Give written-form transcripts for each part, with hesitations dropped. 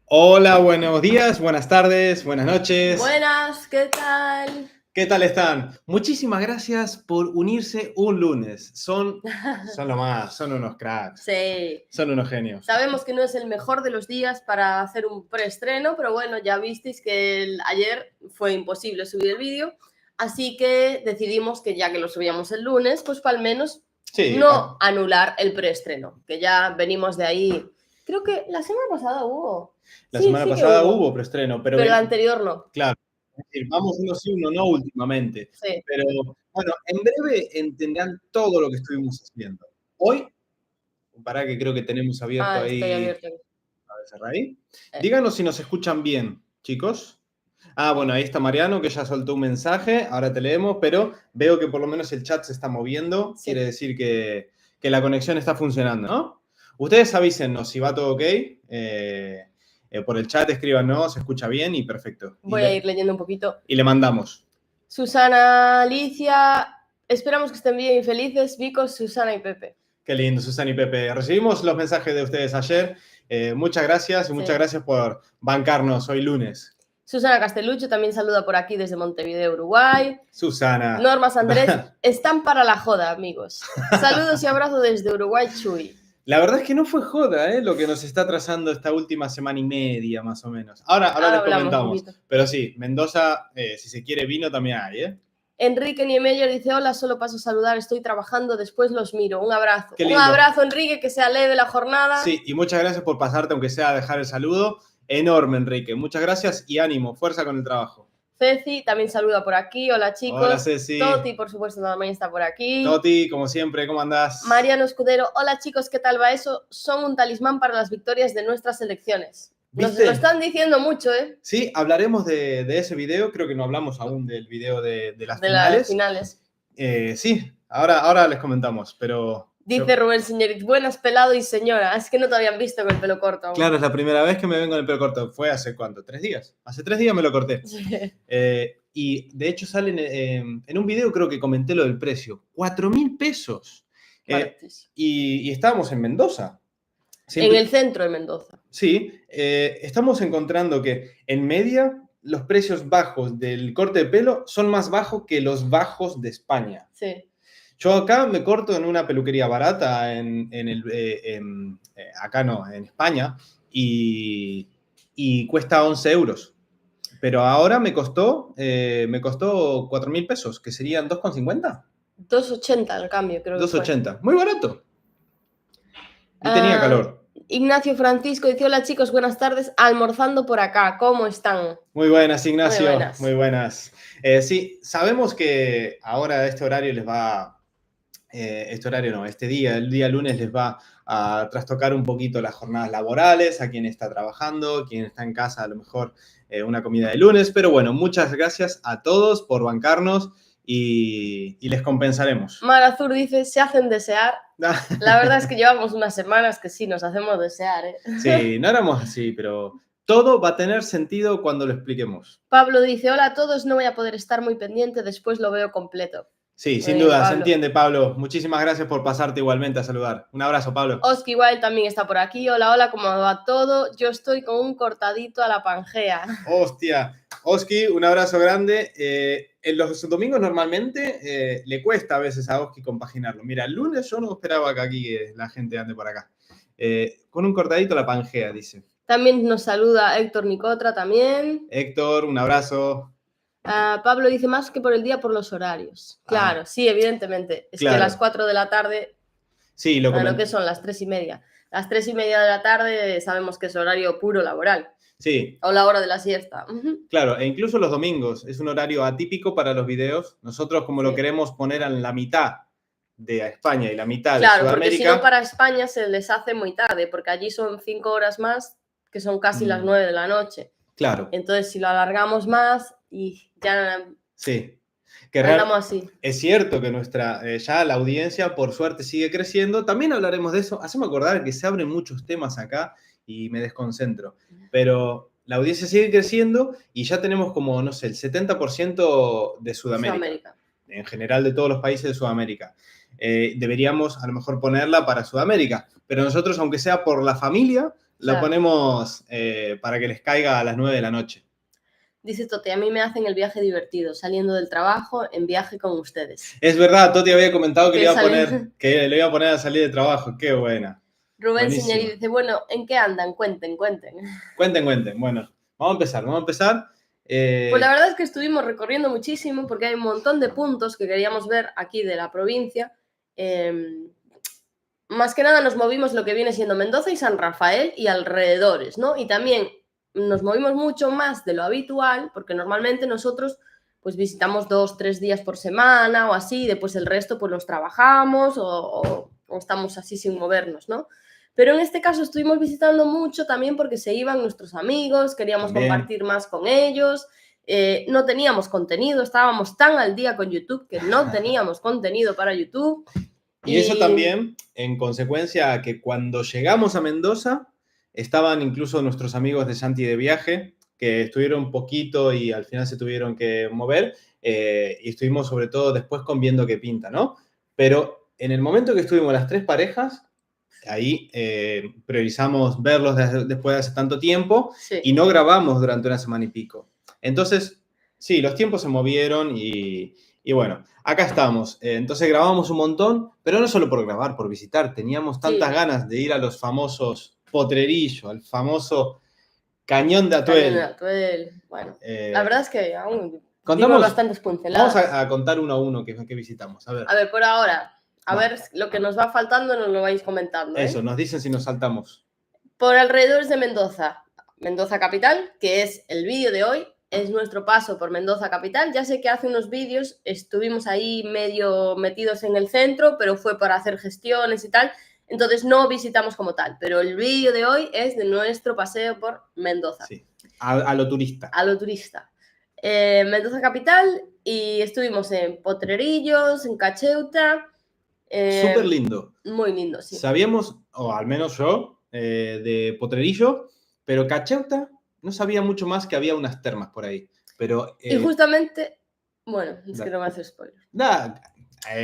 Hola, buenos días, buenas tardes, buenas noches. Buenas, ¿qué tal? ¿Qué tal están? Muchísimas gracias por unirse un lunes. Son lo más, son unos cracks, Sí, son unos genios. sabemos que no es el mejor de los días para hacer un preestreno, pero bueno, ya visteis que ayer fue imposible subir el vídeo, así que decidimos que ya que lo subíamos el lunes, pues para al menos Sí, no anular el preestreno, que ya venimos de ahí. Creo que la semana pasada hubo. la Sí, semana sí que pasada hubo, hubo preestreno, pero pero la anterior no. claro, es decir, vamos uno sí, uno no últimamente. Sí. Pero bueno, en breve entenderán todo lo que estuvimos haciendo. Hoy, para que creo que tenemos abierto Ah, estoy ahí, abierto. a ver, cerra ahí. Eh, Díganos si nos escuchan bien, chicos. Bueno, ahí está Mariano, que ya soltó un mensaje, ahora te leemos, pero veo que por lo menos el chat se está moviendo, sí. quiere decir que la conexión está funcionando, ¿no? Ustedes avísennos si va todo ok, por el chat escríbanos, se escucha bien y perfecto. Voy a ir leyendo un poquito. Y le mandamos. Susana, Alicia, esperamos que estén bien y felices, Vico, Susana y Pepe. Qué lindo, Susana y Pepe. Recibimos los mensajes de ustedes ayer. Muchas gracias y muchas gracias por bancarnos hoy lunes. Susana Castelluccio también saluda por aquí desde Montevideo, Uruguay. Susana. Normas Andrés, están para la joda, amigos. Saludos y abrazos desde Uruguay, Chuy. La verdad es que no fue joda, lo que nos está trazando esta última semana y media, más o menos. Ahora les hablamos un comentamos. poquito. Pero sí, Mendoza, si se quiere vino, también hay, Enrique Niemeyer dice, hola, solo paso a saludar, estoy trabajando, después los miro. Un abrazo. Qué Un lindo. abrazo, Enrique, que sea leve la jornada. Sí, y muchas gracias por pasarte, aunque sea a dejar el saludo. Enorme, Enrique. Muchas gracias y ánimo, fuerza con el trabajo. Ceci también saluda por aquí. Hola, chicos. Hola, Ceci. Toti, por supuesto, también está por aquí. Toti, como siempre, ¿cómo andás? Mariano Escudero, hola chicos, ¿qué tal va eso? Son un talismán para las victorias de nuestras selecciones. Nos lo están diciendo mucho, ¿eh? Sí, hablaremos de ese video. Creo que no hablamos aún del video de las las finales. Sí, ahora les comentamos, pero... Dice Rubén Señorit, buenas pelado y señora. Es que no te habían visto con el pelo corto aún. Claro, es la primera vez que me ven con el pelo corto. ¿Fue hace cuánto? ¿3 días? Hace 3 días me lo corté. Sí. Y de hecho salen en un video, creo que comenté lo del precio. 4.000 pesos. Y estábamos en Mendoza. En el centro de Mendoza. Sí, estamos encontrando que en media los precios bajos del corte de pelo son más bajos que los bajos de España. Sí. Yo acá me corto en una peluquería barata, acá no, en España, y cuesta 11 euros. Pero ahora me costó 4.000 pesos, que serían 2,50. 2,80 al cambio, creo que 2,80. Muy barato. Y tenía calor. Ignacio Francisco dice, hola chicos, buenas tardes, almorzando por acá, ¿cómo están? Muy buenas, Ignacio. Muy buenas. Muy buenas. Sí, sabemos que ahora este horario les va... este día, el día lunes les va a trastocar un poquito las jornadas laborales, a quien está trabajando, quien está en casa, a lo mejor una comida de lunes, pero bueno, muchas gracias a todos por bancarnos y les compensaremos. Mar Azur dice, se hacen desear. La verdad es que llevamos unas semanas que sí, nos hacemos desear, ¿eh? Sí, no éramos así, pero todo va a tener sentido cuando lo expliquemos. Pablo dice, hola a todos, no voy a poder estar muy pendiente, después lo veo completo. Sí, sin duda, se entiende, Pablo. Muchísimas gracias por pasarte igualmente a saludar. Un abrazo, Pablo. Oski Wild también está por aquí. Hola, hola, ¿cómo va todo? Yo estoy con un cortadito a la Pangea. Hostia. Oski, un abrazo grande. En los domingos normalmente le cuesta a veces a Oski compaginarlo. Mira, el lunes yo no esperaba que aquí la gente ande por acá. Con un cortadito a la Pangea, dice. También nos saluda Héctor Nicotra también. Héctor, un abrazo. Pablo dice más que por el día, por los horarios. Claro, sí, evidentemente. Es que a las 4 de la tarde, sí, lo que son las 3:30. Las 3:30 de la tarde sabemos que es horario puro laboral. Sí. O la hora de la siesta. Claro, e incluso los domingos es un horario atípico para los videos. Nosotros como lo queremos poner en la mitad de España y la mitad de Sudamérica. Claro, porque si no para España se les hace muy tarde, porque allí son 5 horas más, que son casi las 9 de la noche. Claro. Entonces, si lo alargamos más y ya... Sí. Andamos así. Es cierto que ya la audiencia, por suerte, sigue creciendo. También hablaremos de eso. Hacemos acordar que se abren muchos temas acá y me desconcentro. Pero la audiencia sigue creciendo y ya tenemos como, no sé, el 70% de Sudamérica. En general de todos los países de Sudamérica. Deberíamos a lo mejor ponerla para Sudamérica. Pero nosotros, aunque sea por la familia, lo ponemos para que les caiga a las 9 de la noche. Dice Toti, a mí me hacen el viaje divertido, saliendo del trabajo en viaje con ustedes. Es verdad, Toti había comentado que le iba a poner a salir de trabajo. Qué buena. Rubén Señori dice, bueno, ¿en qué andan? Cuenten. Cuenten. Bueno, vamos a empezar. Pues la verdad es que estuvimos recorriendo muchísimo porque hay un montón de puntos que queríamos ver aquí de la provincia. Más que nada nos movimos lo que viene siendo Mendoza y San Rafael y alrededores, ¿no? Y también nos movimos mucho más de lo habitual porque normalmente nosotros pues visitamos 2-3 días por semana o así, después el resto pues los trabajamos o estamos así sin movernos, ¿no? Pero en este caso estuvimos visitando mucho también porque se iban nuestros amigos, queríamos compartir más con ellos, no teníamos contenido, estábamos tan al día con YouTube que no teníamos contenido para YouTube. Y eso también, en consecuencia, a que cuando llegamos a Mendoza, estaban incluso nuestros amigos de Santi de Viaje, que estuvieron un poquito y al final se tuvieron que mover, y estuvimos sobre todo después con Viendo qué pinta, ¿no? Pero en el momento que estuvimos las 3 parejas, ahí priorizamos verlos después de hace tanto tiempo, sí, y no grabamos durante una semana y pico. Entonces, sí, los tiempos se movieron y bueno, acá estamos. Entonces grabamos un montón, pero no solo por grabar, por visitar. Teníamos tantas ganas de ir a los famosos Potrerillos, al famoso Cañón de Atuel. Cañón de Atuel. Bueno, la verdad es que aún dimos bastantes pinceladas. Vamos a contar uno a uno que visitamos. A ver, por ahora, ver lo que nos va faltando, nos lo vais comentando. Eso, nos dicen si nos saltamos. Por alrededores de Mendoza. Mendoza capital, que es el vídeo de hoy. Es nuestro paso por Mendoza capital. Ya sé que hace unos vídeos estuvimos ahí medio metidos en el centro, pero fue para hacer gestiones y tal. Entonces no visitamos como tal. Pero el vídeo de hoy es de nuestro paseo por Mendoza. Sí, a lo turista. A lo turista. Mendoza capital y estuvimos en Potrerillos, en Cacheuta. Súper lindo. Muy lindo, sí. Sabíamos, o al menos yo, de Potrerillo, pero Cacheuta... No sabía mucho más que había unas termas por ahí. Pero, y justamente, bueno, es que no me hace spoiler.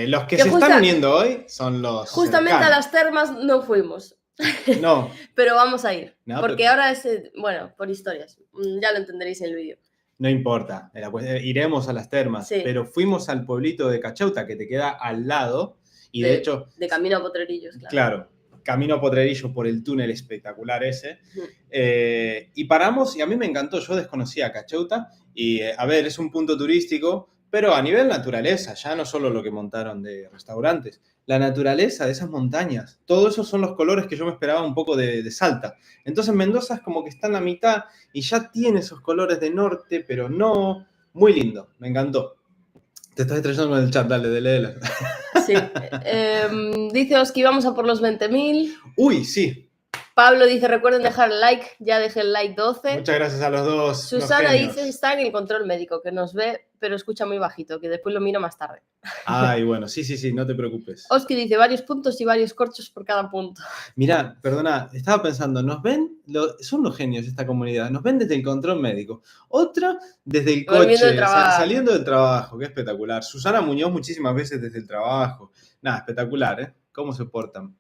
Los que se están uniendo hoy son los justamente cercanos. A las termas no fuimos. No. Pero vamos a ir. No, porque ahora es, bueno, por historias. Ya lo entenderéis en el vídeo. No importa. Iremos a las termas. Sí. Pero fuimos al pueblito de Cacheuta, que te queda al lado. Y de hecho... De camino a Potrerillos, claro. Claro. Camino a Potrerillo por el túnel espectacular ese. Y paramos, y a mí me encantó. Yo desconocía Cacheuta. Y, a ver, es un punto turístico, pero a nivel naturaleza, ya no solo lo que montaron de restaurantes. La naturaleza de esas montañas. Todos esos son los colores que yo me esperaba un poco de Salta. Entonces Mendoza es como que está en la mitad y ya tiene esos colores de norte, pero no. Muy lindo, me encantó. Te estás estrellando en el chat, dale, léela. Sí. Dice Oski, vamos a por los 20.000. Uy, sí. Pablo dice, recuerden dejar el like, ya dejé el like 12. Muchas gracias a los dos. Susana dice, está en el control médico, que nos ve, pero escucha muy bajito, que después lo miro más tarde. Ay, bueno, sí, no te preocupes. Oski dice, varios puntos y varios corchos por cada punto. Mirá, perdona, estaba pensando, nos ven, son los genios esta comunidad, nos ven desde el control médico, otra desde el coche, saliendo del trabajo, qué espectacular. Susana Muñoz muchísimas veces desde el trabajo. Nada, espectacular, ¿eh? ¿Cómo se portan?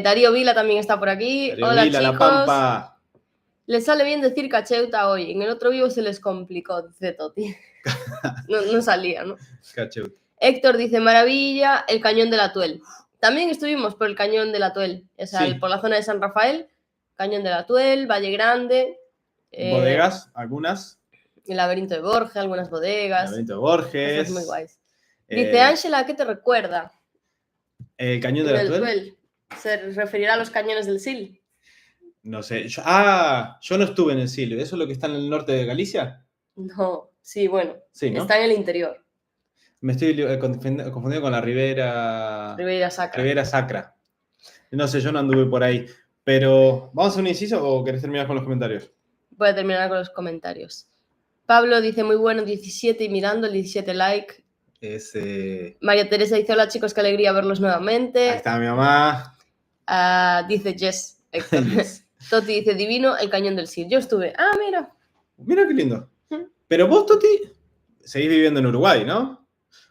Darío Vila también está por aquí. Darío Hola, Vila, chicos. La Pampa. Les sale bien decir Cacheuta hoy. En el otro vivo se les complicó, dice Toti. No salía, ¿no? Cacheuta. Héctor dice, maravilla, el Cañón del Atuel. También estuvimos por el Cañón del Atuel. O sea, sí, por la zona de San Rafael, Cañón del Atuel, Valle Grande. Bodegas, algunas. El Laberinto de Borges, algunas bodegas. El Laberinto de Borges. Cosas muy guays. Dice Ángela, ¿a qué te recuerda? ¿El Cañón del Atuel? ¿Se referirá a los cañones del Sil? No sé. Yo no estuve en el Sil. ¿Eso es lo que está en el norte de Galicia? No, sí, bueno. Sí, ¿no? Está en el interior. Me estoy confundiendo con la Ribera... Ribera Sacra. Ribera Sacra. No sé, yo no anduve por ahí. Pero, ¿vamos a hacer un inciso o querés terminar con los comentarios? Voy a terminar con los comentarios. Pablo dice, muy bueno, 17 y mirando, el 17 like. María Teresa dice, hola chicos, qué alegría verlos nuevamente. Ahí está mi mamá. Dice Jess, Héctor. Yes. Toti dice, divino, el Cañón del Sil. Yo estuve. Ah, mira. Mira qué lindo. Pero vos, Toti, seguís viviendo en Uruguay, ¿no?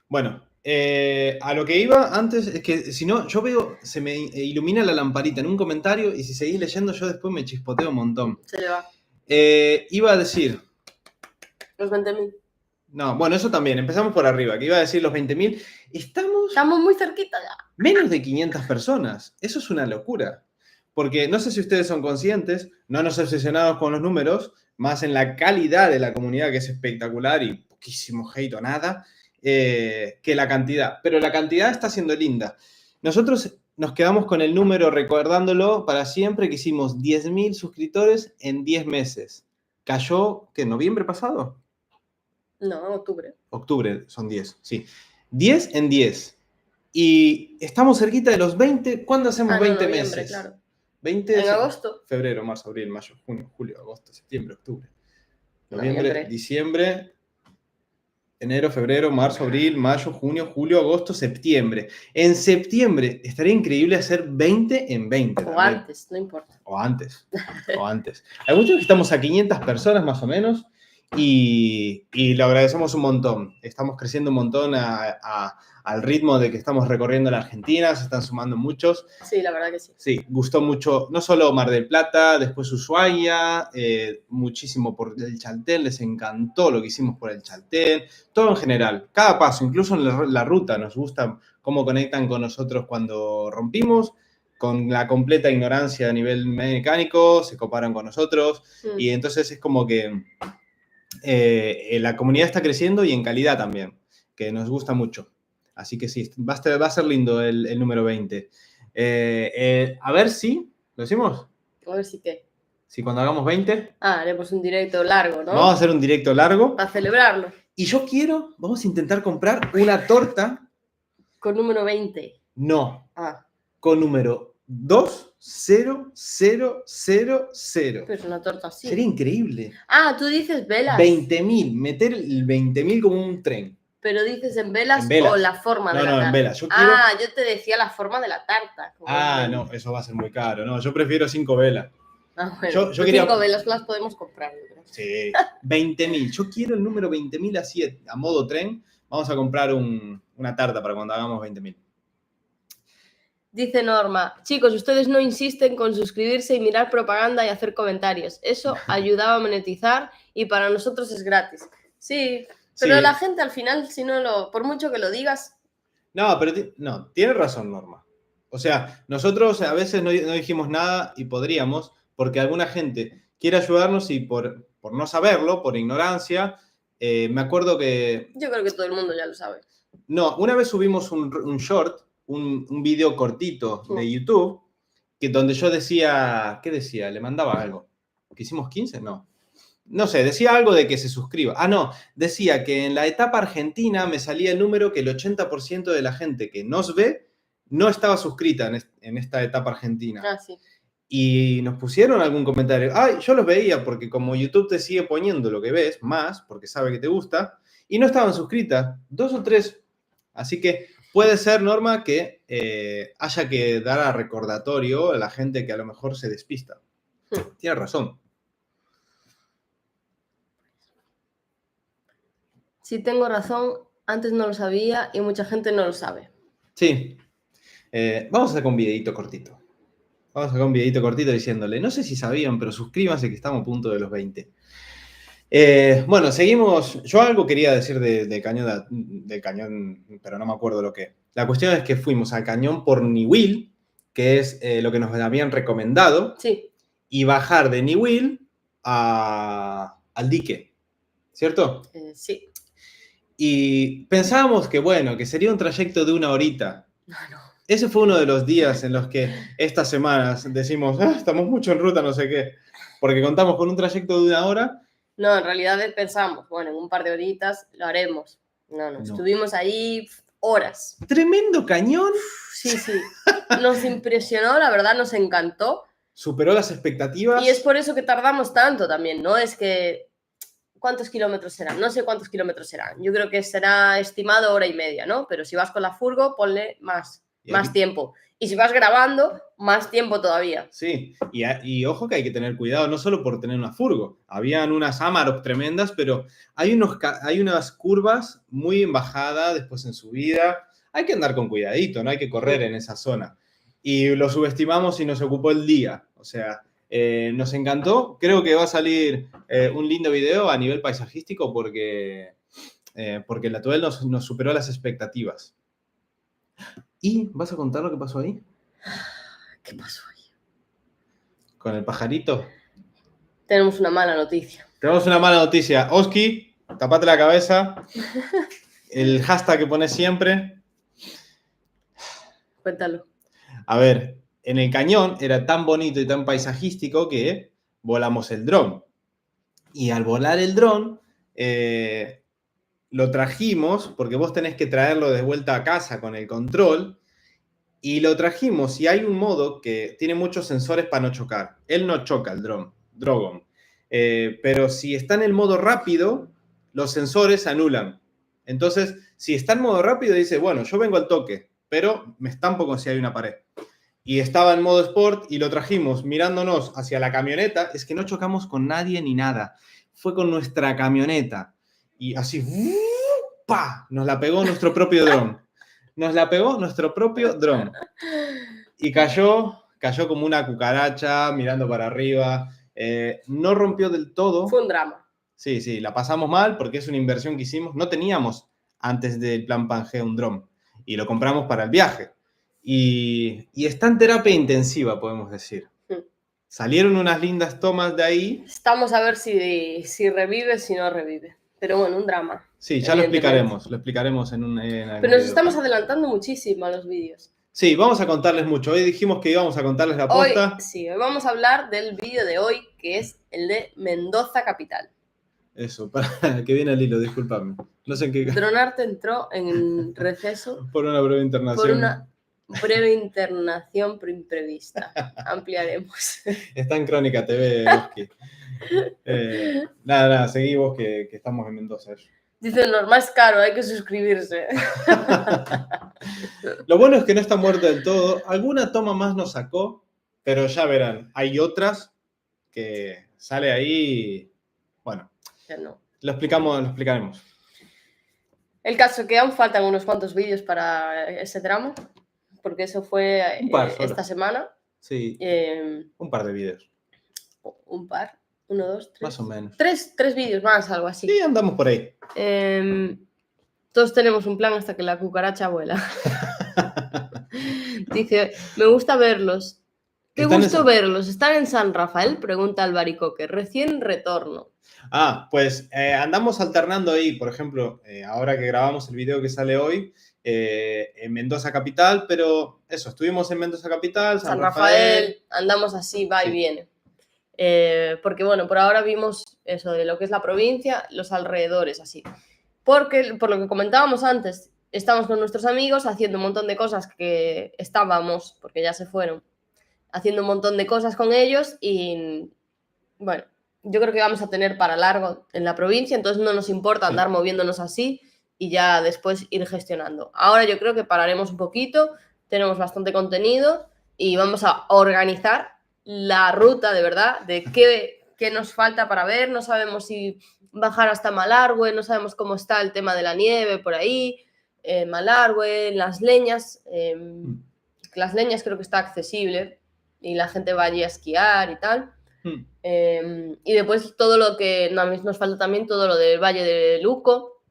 Bueno, A lo que iba antes es que si no, yo veo, se me ilumina la lamparita en un comentario y si seguís leyendo yo después me chispoteo un montón. Se le va. Iba a decir... Los 20.000. No, bueno, eso también. Empezamos por arriba, que iba a decir los 20.000. Estamos muy cerquita ya. Menos de 500 personas. Eso es una locura. Porque no sé si ustedes son conscientes, no nos obsesionamos con los números, más en la calidad de la comunidad, que es espectacular y poquísimo hate o nada, que la cantidad. Pero la cantidad está siendo linda. Nosotros nos quedamos con el número, recordándolo para siempre, que hicimos 10.000 suscriptores en 10 meses. Cayó, ¿qué? ¿Noviembre pasado? No, octubre. Octubre son 10, sí. 10 en 10. Y estamos cerquita de los 20. ¿Cuándo hacemos 20 noviembre, meses? Claro. 20 en agosto. Febrero, marzo, abril, mayo, junio, julio, agosto, septiembre, octubre. Noviembre, diciembre, enero, febrero, marzo, abril, mayo, junio, julio, agosto, septiembre. En septiembre estaría increíble hacer 20 en 20. O también. antes, no importa. O antes. Hay muchos que estamos a 500 personas más o menos. Y lo agradecemos un montón. Estamos creciendo un montón al ritmo de que estamos recorriendo la Argentina, se están sumando muchos. Sí, la verdad que sí. Sí, gustó mucho, no solo Mar del Plata, después Ushuaia, muchísimo por el Chaltén, les encantó lo que hicimos por el Chaltén, todo en general, cada paso, incluso en la ruta, nos gusta cómo conectan con nosotros cuando rompimos, con la completa ignorancia a nivel mecánico, se coparon con nosotros, y entonces es como que la comunidad está creciendo y en calidad también, que nos gusta mucho. Así que sí, va a ser lindo el número 20. A ver si, ¿lo decimos? A ver si qué. Si cuando hagamos 20... haremos un directo largo, ¿no? Vamos a hacer un directo largo. Para celebrarlo. Y yo vamos a intentar comprar una torta. ¿Con número 20? No. Con número 20000. Pero es una torta así. Sería increíble. Tú dices velas. 20.000, meter el 20.000 como un tren. Pero dices en velas o la forma de la tarta. No, en velas. Yo te decía la forma de la tarta. No, eso va a ser muy caro. No, yo prefiero 5 velas. Bueno, yo quería... 5 velas las podemos comprar. Sí, 20.000. Yo quiero el número 20.000 así, a modo tren. Vamos a comprar una tarta para cuando hagamos 20.000. Dice Norma, chicos, ustedes no insisten con suscribirse y mirar propaganda y hacer comentarios. Eso ayudaba a monetizar y para nosotros es gratis. Sí, pero sí. La gente al final, si no por mucho que lo digas... No, pero tiene razón Norma. O sea, nosotros a veces no dijimos nada y podríamos, porque alguna gente quiere ayudarnos y por no saberlo, por ignorancia, me acuerdo que... Yo creo que todo el mundo ya lo sabe. No, una vez subimos un short, un video cortito de YouTube, donde yo decía, ¿qué decía? Le mandaba algo. ¿Que hicimos 15? No sé, decía algo de que se suscriba. Decía que en la etapa argentina me salía el número que el 80% de la gente que nos ve no estaba suscrita en esta etapa argentina. Sí. Y nos pusieron algún comentario. Yo los veía porque como YouTube te sigue poniendo lo que ves, más, porque sabe que te gusta, y no estaban suscritas, 2 o 3. Así que puede ser, Norma, que haya que dar a recordatorio a la gente que a lo mejor se despista. Tienes razón. Sí, tengo razón. Antes no lo sabía y mucha gente no lo sabe. Sí. Vamos a sacar un videito cortito. Diciéndole, no sé si sabían, pero suscríbanse que estamos a punto de los 20. Bueno, seguimos. Yo algo quería decir del cañón, pero no me acuerdo lo que. La cuestión es que fuimos al cañón por Niwil, que es lo que nos habían recomendado. Sí. Y bajar de Niwil al dique, ¿cierto? Sí. Y pensábamos que sería un trayecto de 1 horita. No. Ese fue uno de los días en los que estas semanas decimos, estamos mucho en ruta, no sé qué, porque contamos con un trayecto de 1 hora. No, en realidad pensamos, en un par de horitas lo haremos. No. Estuvimos ahí horas. ¡Tremendo cañón! Sí. Nos impresionó, la verdad, nos encantó. Superó las expectativas. Y es por eso que tardamos tanto también, ¿no? Es que... ¿Cuántos kilómetros serán? No sé cuántos kilómetros serán. Yo creo que será estimado 1 hora y media, ¿no? Pero si vas con la furgo, ponle más. Más tiempo. Y si vas grabando, más tiempo todavía. Sí, y ojo que hay que tener cuidado, no solo por tener una furgo. Habían unas Amarok tremendas, pero hay unas curvas muy en bajada, después en subida. Hay que andar con cuidadito, no hay que correr en esa zona. Y lo subestimamos y nos ocupó el día. O sea, nos encantó. Creo que va a salir un lindo video a nivel paisajístico porque la Tuel nos superó las expectativas. ¿Y vas a contar lo que pasó ahí? ¿Qué pasó ahí? Con el pajarito. Tenemos una mala noticia. Tenemos una mala noticia. Oski, tapate la cabeza. El hashtag que pones siempre. Cuéntalo. A ver, en el cañón era tan bonito y tan paisajístico que volamos el dron. Y al volar el dron, lo trajimos, porque vos tenés que traerlo de vuelta a casa con el control. Y lo trajimos y hay un modo que tiene muchos sensores para no chocar. Él no choca, el Drogon. Pero si está en el modo rápido, los sensores se anulan. Entonces, si está en modo rápido, dice, bueno, yo vengo al toque, pero me estampo con si hay una pared. Y estaba en modo sport y lo trajimos mirándonos hacia la camioneta. Es que no chocamos con nadie ni nada. Fue con nuestra camioneta. Y así, ¡pa! Nos la pegó nuestro propio dron. Nos la pegó nuestro propio dron. Y cayó como una cucaracha mirando para arriba. No rompió del todo. Fue un drama. Sí, la pasamos mal porque es una inversión que hicimos. No teníamos antes del plan Pangea un dron. Y lo compramos para el viaje. Y está en terapia intensiva, podemos decir. Salieron unas lindas tomas de ahí. Estamos a ver si revive, si no revive. Pero bueno, un drama. Sí, ya lo explicaremos en Pero nos estamos adelantando muchísimo a los vídeos. Sí, vamos a contarles mucho. Hoy dijimos que íbamos a contarles la posta. Hoy vamos a hablar del vídeo de hoy, que es el de Mendoza Capital. Eso, para que viene el hilo, discúlpame. No sé en qué... Dronarte entró en receso. Por una breve internación. Por una breve internación imprevista. Ampliaremos. Está en Crónica TV, Oski. Nada, seguí vos que estamos en Mendoza. Dice, normal es caro, hay que suscribirse. Lo bueno es que no está muerto del todo. Alguna toma más nos sacó, pero ya verán, hay otras que sale ahí. Bueno, Ya no. lo explicaremos. El caso que aún faltan unos cuantos vídeos para ese tramo, porque eso fue esta semana. Sí, un par de vídeos. Un par. 1, 2, 3. Más o menos. Tres vídeos más, algo así. Sí, andamos por ahí. Todos tenemos un plan hasta que la cucaracha vuela. Dice, me gusta verlos. Qué gusto verlos. ¿Están en San Rafael? Pregunta Albaricoque. Recién retorno. Pues andamos alternando ahí. Por ejemplo, ahora que grabamos el video que sale hoy, en Mendoza Capital, pero eso, estuvimos en Mendoza Capital, San Rafael, andamos así, va y viene. Porque bueno, por ahora vimos eso de lo que es la provincia, los alrededores, así. Porque, por lo que comentábamos antes, estamos con nuestros amigos haciendo un montón de cosas que estábamos, porque ya se fueron, haciendo un montón de cosas con ellos y, bueno, yo creo que vamos a tener para largo en la provincia, entonces no nos importa andar moviéndonos así y ya después ir gestionando. Ahora yo creo que pararemos un poquito, tenemos bastante contenido y vamos a organizar la ruta, de verdad, de qué nos falta para ver. No sabemos si bajar hasta Malargüe, no sabemos cómo está el tema de la nieve por ahí, Malargüe, Las Leñas. Las Leñas creo que está accesible y la gente va allí a esquiar y tal. Y después todo lo que nos falta también, todo lo del Valle de Luco,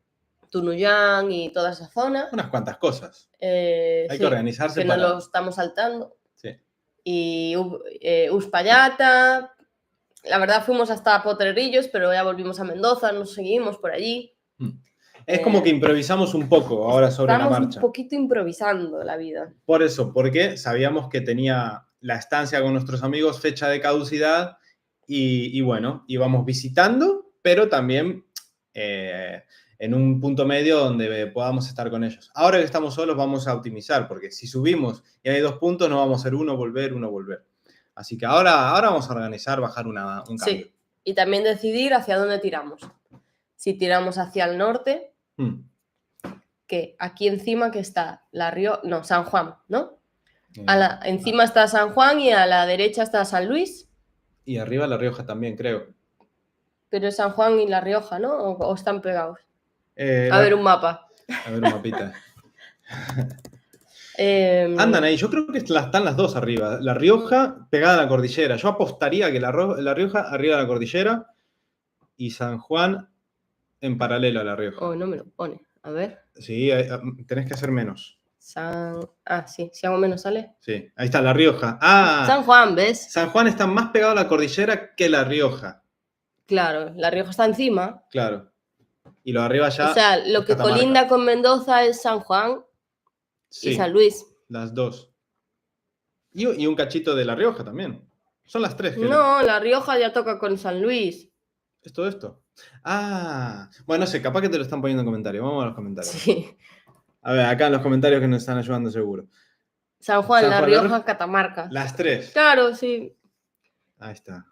Tunuyán y toda esa zona. Unas cuantas cosas. Hay que organizarse. Que no lo estamos saltando. Sí. Y Uspallata. La verdad fuimos hasta Potrerillos, pero ya volvimos a Mendoza, nos seguimos por allí. Es como que improvisamos un poco ahora sobre la marcha. Estamos un poquito improvisando la vida. Por eso, porque sabíamos que tenía la estancia con nuestros amigos fecha de caducidad y bueno, íbamos visitando, pero también en un punto medio donde podamos estar con ellos. Ahora que estamos solos vamos a optimizar, porque si subimos y hay 2 puntos, no vamos a hacer uno, volver. Así que ahora vamos a organizar, bajar un cambio. Sí, y también decidir hacia dónde tiramos. Si tiramos hacia el norte, que aquí encima que está La Rioja, no, San Juan, ¿no? Encima Ah, está San Juan y a la derecha está San Luis, y arriba La Rioja también, creo. pero es San Juan y La Rioja, ¿no? ¿O están pegados? A Bueno, ver, un mapa. a ver un mapita. Em, Andan ahí, yo creo que están las dos arriba. La Rioja pegada a la cordillera. Yo apostaría que La Rioja arriba de la cordillera y San Juan en paralelo a La Rioja. Oh, no me lo pone. A ver. Sí, tenés que hacer menos. Ah, sí, si hago menos sale. Sí, ahí está La Rioja. Ah, San Juan, ¿ves? San Juan está más pegado a la cordillera que La Rioja. Claro, La Rioja está encima. Claro. Y lo de arriba ya. O sea, lo es que Catamarca. colinda con Mendoza es San Juan Sí, y San Luis. las dos. Y un cachito de La Rioja también. Son las tres. No, La Rioja ya toca con San Luis. ¿Es todo esto? Ah, bueno, no sé, capaz que te lo están poniendo en comentarios. Vamos a los comentarios. Sí. A ver, acá en los comentarios que nos están ayudando seguro. San Juan, San La Juan, Rioja, Catamarca. Las tres. Claro, sí. Ahí está.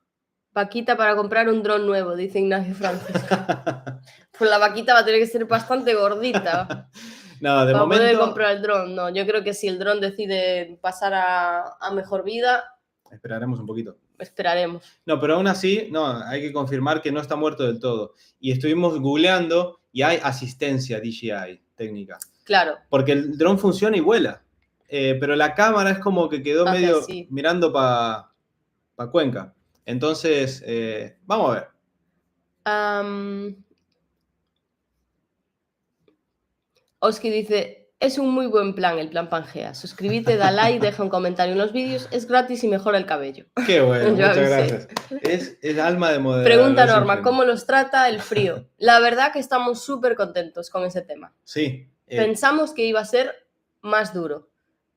Vaquita para comprar un dron nuevo, dice Ignacio Francisco. Pues la vaquita va a tener que ser bastante gordita. No, de para momento. poder comprar el dron. No, yo creo que si el dron decide pasar a mejor vida, Esperaremos un poquito. esperaremos. No, pero aún así, no, hay que confirmar que no está muerto del todo. Y estuvimos googleando y hay asistencia DJI técnica. Claro. Porque el dron funciona y vuela. Pero la cámara es como que quedó Hace medio así. mirando para Cuenca. Entonces, vamos a ver. Oski dice, es un muy buen plan el plan Pangea. Suscríbete, da like, deja un comentario en los vídeos, es gratis y mejora el cabello. Qué bueno, Yo muchas avisé. gracias. Es alma de moderador. Pregunta Norma, ¿cómo los trata el frío? La verdad que estamos súper contentos con ese tema. Sí. Pensamos que iba a ser más duro,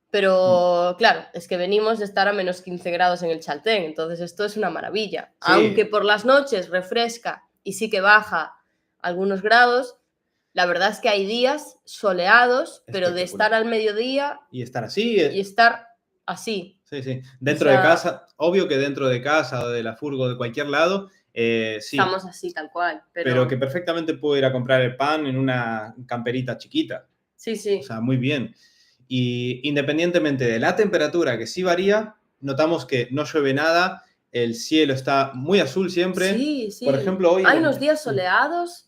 pero claro, es que venimos de estar a menos 15 grados en el Chaltén, entonces esto es una maravilla. Sí. Aunque por las noches refresca y sí que baja algunos grados, la verdad es que hay días soleados, pero de estar al mediodía y estar así. y estar así. Sí, sí. Dentro de casa, obvio que dentro de casa o de la furgo, de cualquier lado, sí. Estamos así, tal cual. Pero que perfectamente puedo ir a comprar el pan en una camperita chiquita. Sí, sí. O sea, muy bien. Y independientemente de la temperatura, que sí varía, notamos que no llueve nada, el cielo está muy azul siempre. Sí, sí. Por ejemplo, hoy... Hay unos días soleados.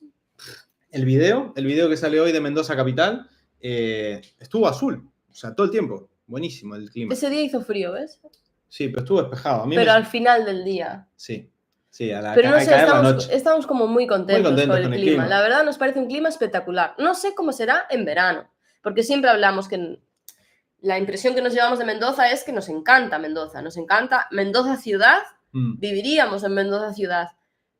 El video que sale hoy de Mendoza Capital, estuvo azul, o sea, todo el tiempo. Buenísimo el clima. Ese día hizo frío, ¿ves? Sí, pero estuvo despejado. Pero al final del día. Sí. Sí, pero no sé, estamos como muy contentos con el clima. La verdad nos parece un clima espectacular. No sé cómo será en verano, porque siempre hablamos que la impresión que nos llevamos de Mendoza es que nos encanta Mendoza. Nos encanta Mendoza ciudad, viviríamos en Mendoza ciudad.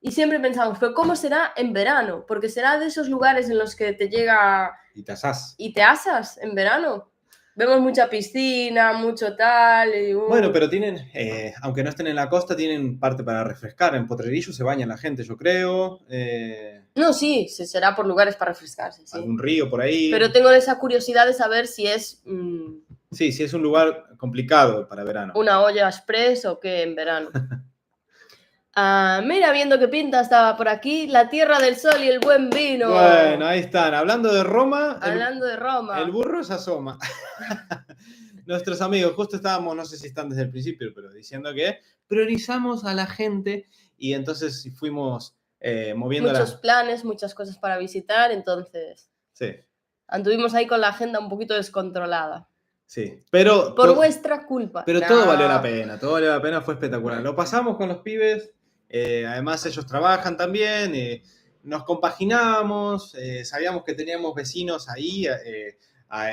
Y siempre pensamos, pero ¿cómo será en verano? Porque será de esos lugares en los que te llega... Y te asas. Y te asas en verano. Vemos mucha piscina, mucho tal... Bueno, pero tienen, aunque no estén en la costa, tienen parte para refrescar. En Potrerillo se baña la gente, yo creo. No, sí, será por lugares para refrescarse, sí. Algún río por ahí. Pero tengo esa curiosidad de saber si es... Sí, si es un lugar complicado para verano. Una olla express o qué en verano. Mira, viendo qué pinta estaba por aquí, la tierra del sol y el buen vino. Bueno, ahí están. Hablando de Roma. Hablando de Roma. El burro se asoma. Nuestros amigos, justo estábamos, no sé si están desde el principio, pero diciendo que priorizamos a la gente y entonces fuimos moviendo muchos planes, muchas cosas para visitar, entonces sí. Anduvimos ahí con la agenda un poquito descontrolada. Sí, pero... Por vuestra culpa. Pero todo valió la pena, fue espectacular. Lo pasamos con los pibes, además ellos trabajan también, nos compaginamos, sabíamos que teníamos vecinos ahí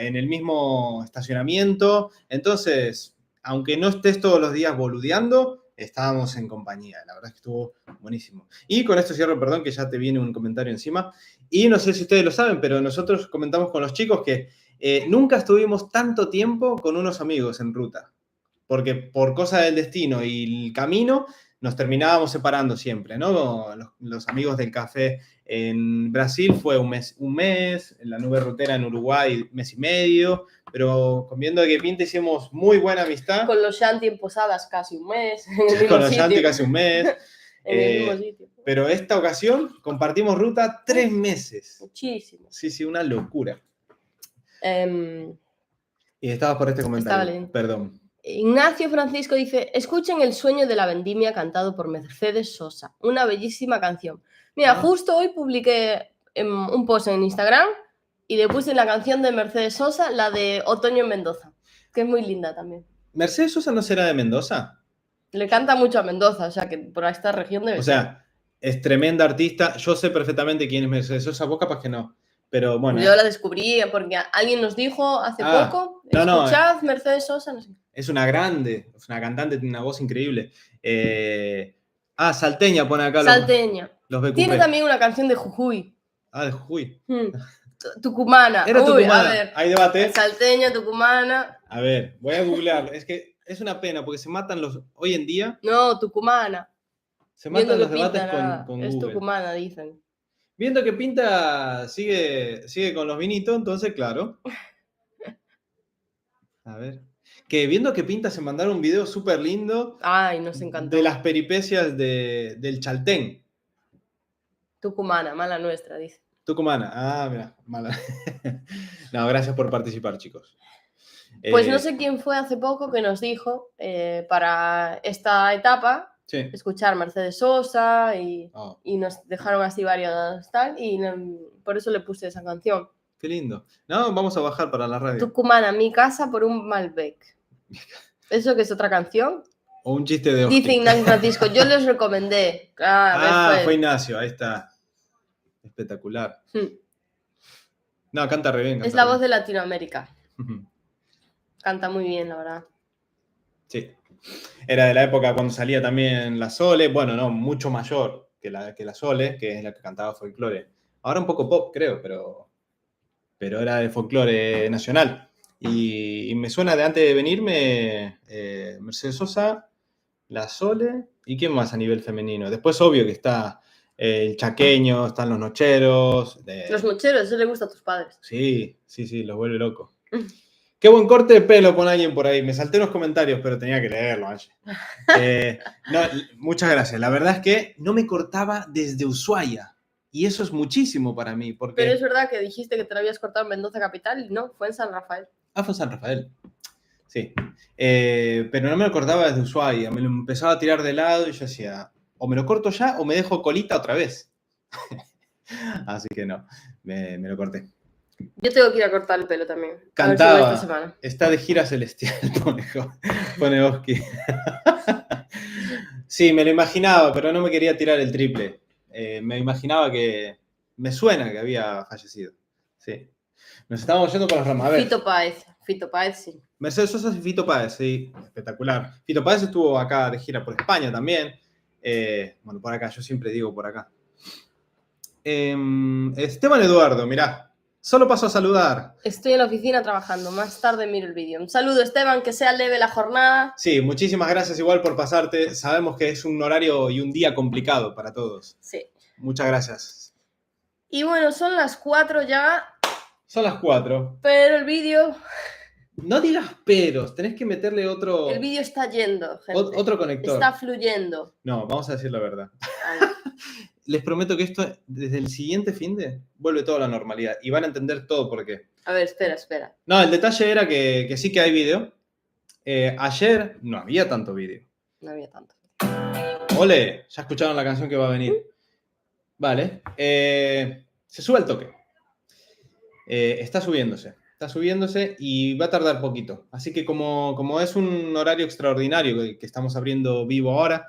en el mismo estacionamiento, entonces, aunque no estés todos los días boludeando, estábamos en compañía, la verdad es que estuvo buenísimo. Y con esto cierro, perdón, que ya te viene un comentario encima, y no sé si ustedes lo saben, pero nosotros comentamos con los chicos que nunca estuvimos tanto tiempo con unos amigos en ruta, porque por cosa del destino y el camino nos terminábamos separando siempre, ¿no? Los amigos del café en Brasil fue un mes, en la nube rutera en Uruguay mes y medio, pero con Viendo que Pinta hicimos muy buena amistad. Con los Shanti en Posadas casi un mes. Con los Shanti casi un mes. En el mismo sitio. Pero esta ocasión compartimos ruta 3 meses. Muchísimo. Sí, una locura. Y estabas por este comentario. Estaba leyendo. Perdón. Ignacio Francisco dice, escuchen El sueño de la vendimia cantado por Mercedes Sosa, una bellísima canción. Mira, justo hoy publiqué un post en Instagram y le puse la canción de Mercedes Sosa, la de Otoño en Mendoza, que es muy linda también. ¿Mercedes Sosa no será de Mendoza? Le canta mucho a Mendoza, o sea que por esta región debe ser. O sea, es tremenda artista. Yo sé perfectamente quién es Mercedes Sosa, vos capaz que no. Pero bueno. Yo la descubrí porque alguien nos dijo hace poco, escuchad Mercedes Sosa, no sé. Es una grande, es una cantante, tiene una voz increíble. Salteña pone acá. Salteña. Los BQP. Tiene también una canción de Jujuy. De Jujuy. Tucumana. Era tucumana. A ver, hay debate. Salteña, tucumana. A ver, voy a googlear. Es que es una pena porque se matan hoy en día. No, tucumana. Se matan los debates con es Google. Tucumana, dicen. Viendo que Pinta sigue con los vinitos, entonces claro. A ver. Que viendo que Pinta se mandaron un video súper lindo. Ay, nos encantó. De las peripecias del Chaltén. Tucumana, mala nuestra, dice. Tucumana, mira, mala. No, gracias por participar, chicos. Pues no sé quién fue hace poco que nos dijo para esta etapa escuchar Mercedes Sosa y nos dejaron así varios tal y por eso le puse esa canción. Qué lindo. No, vamos a bajar para la radio. Tucumana, mi casa por un Malbec. ¿Eso que es otra canción? O un chiste de Dice Ignacio Francisco, yo les recomendé. Fue Ignacio, ahí está. Espectacular. No, canta re bien. Es la voz de Latinoamérica. Canta muy bien, la verdad. Sí. Era de la época cuando salía también la Sole. Bueno, no, mucho mayor que la Sole, que es la que cantaba folclore. Ahora un poco pop, creo, pero era de folclore nacional. Y me suena de antes de venirme Mercedes Sosa, la Sole, ¿y quién más a nivel femenino? Después, obvio que está el chaqueño, están los nocheros. Los nocheros, eso le gusta a tus padres. Sí, los vuelve locos. Qué buen corte de pelo, pone alguien por ahí. Me salté los comentarios, pero tenía que leerlo, Angie. Muchas gracias. La verdad es que no me cortaba desde Ushuaia. Y eso es muchísimo para mí. Pero es verdad que dijiste que te lo habías cortado en Mendoza capital y no, fue en San Rafael. Fue en San Rafael. Sí. Pero no me lo cortaba desde Ushuaia. Me lo empezaba a tirar de lado y yo decía, o me lo corto ya o me dejo colita otra vez. Así que no, me lo corté. Yo tengo que ir a cortar el pelo también. Cantaba, a ver si esta semana. Está de gira celestial, pone Oski. Sí, me lo imaginaba, pero no me quería tirar el triple. Me imaginaba que... Me suena que había fallecido. Sí. Nos estábamos yendo por las ramas. A ver. Fito Páez, sí. Mercedes Sosa y Fito Páez, sí. Espectacular. Fito Páez estuvo acá de gira por España también. Bueno, por acá, yo siempre digo por acá. Esteban Eduardo, mirá. Solo paso a saludar. Estoy en la oficina trabajando, más tarde miro el vídeo. Un saludo, Esteban, que sea leve la jornada. Sí, muchísimas gracias igual por pasarte. Sabemos que es un horario y un día complicado para todos. Sí. Muchas gracias. Y bueno, son las 4 ya. Son las 4. Pero el vídeo... No digas peros, tenés que meterle otro... El vídeo está yendo, gente. Otro conector. Está fluyendo. No, vamos a decir la verdad. Les prometo que esto, desde el siguiente finde, vuelve toda la normalidad. Y van a entender todo por qué. A ver, espera. No, el detalle era que sí que hay vídeo. Ayer no había tanto vídeo. No había tanto. Ole, ya escucharon la canción que va a venir. Vale. Se sube al toque. Está subiéndose y va a tardar poquito. Así que como es un horario extraordinario que estamos abriendo vivo ahora,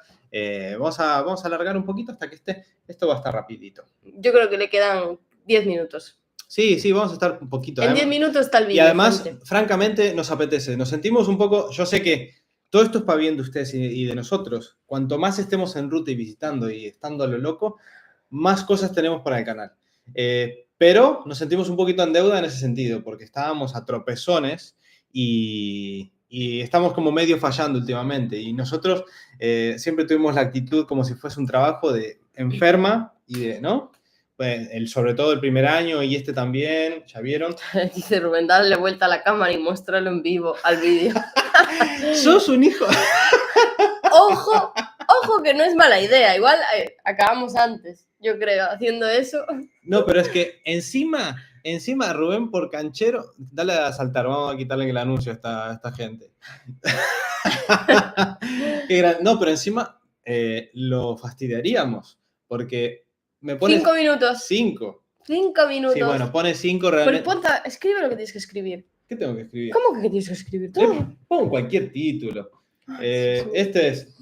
vamos a alargar un poquito hasta que esté. Esto va a estar rapidito. Yo creo que le quedan 10 minutos. Sí, vamos a estar un poquito. En 10 minutos está el vídeo. Y además, francamente, nos apetece. Nos sentimos un poco... Yo sé que todo esto es para bien de ustedes y de nosotros. Cuanto más estemos en ruta y visitando y estando a lo loco, más cosas tenemos para el canal. Pero nos sentimos un poquito en deuda en ese sentido, porque estábamos a tropezones y estamos como medio fallando últimamente. Y nosotros siempre tuvimos la actitud como si fuese un trabajo de enferma y de, ¿no? Sobre todo el primer año y este también, ¿ya vieron? Dice Rubén, dale vuelta a la cámara y muéstralo en vivo al vídeo. ¡Sos un hijo! ¡Ojo Ojo que no es mala idea, igual acabamos antes, yo creo, haciendo eso. No, pero es que encima Rubén por canchero, dale a saltar, vamos a quitarle el anuncio a esta gente. No, pero encima lo fastidiaríamos, porque me pone 5 minutos. 5. 5 minutos. Sí, bueno, pone 5 realmente. Pero escribe lo que tienes que escribir. ¿Qué tengo que escribir? ¿Cómo que tienes que escribir? Todo. Pongo cualquier título. Sí. Este es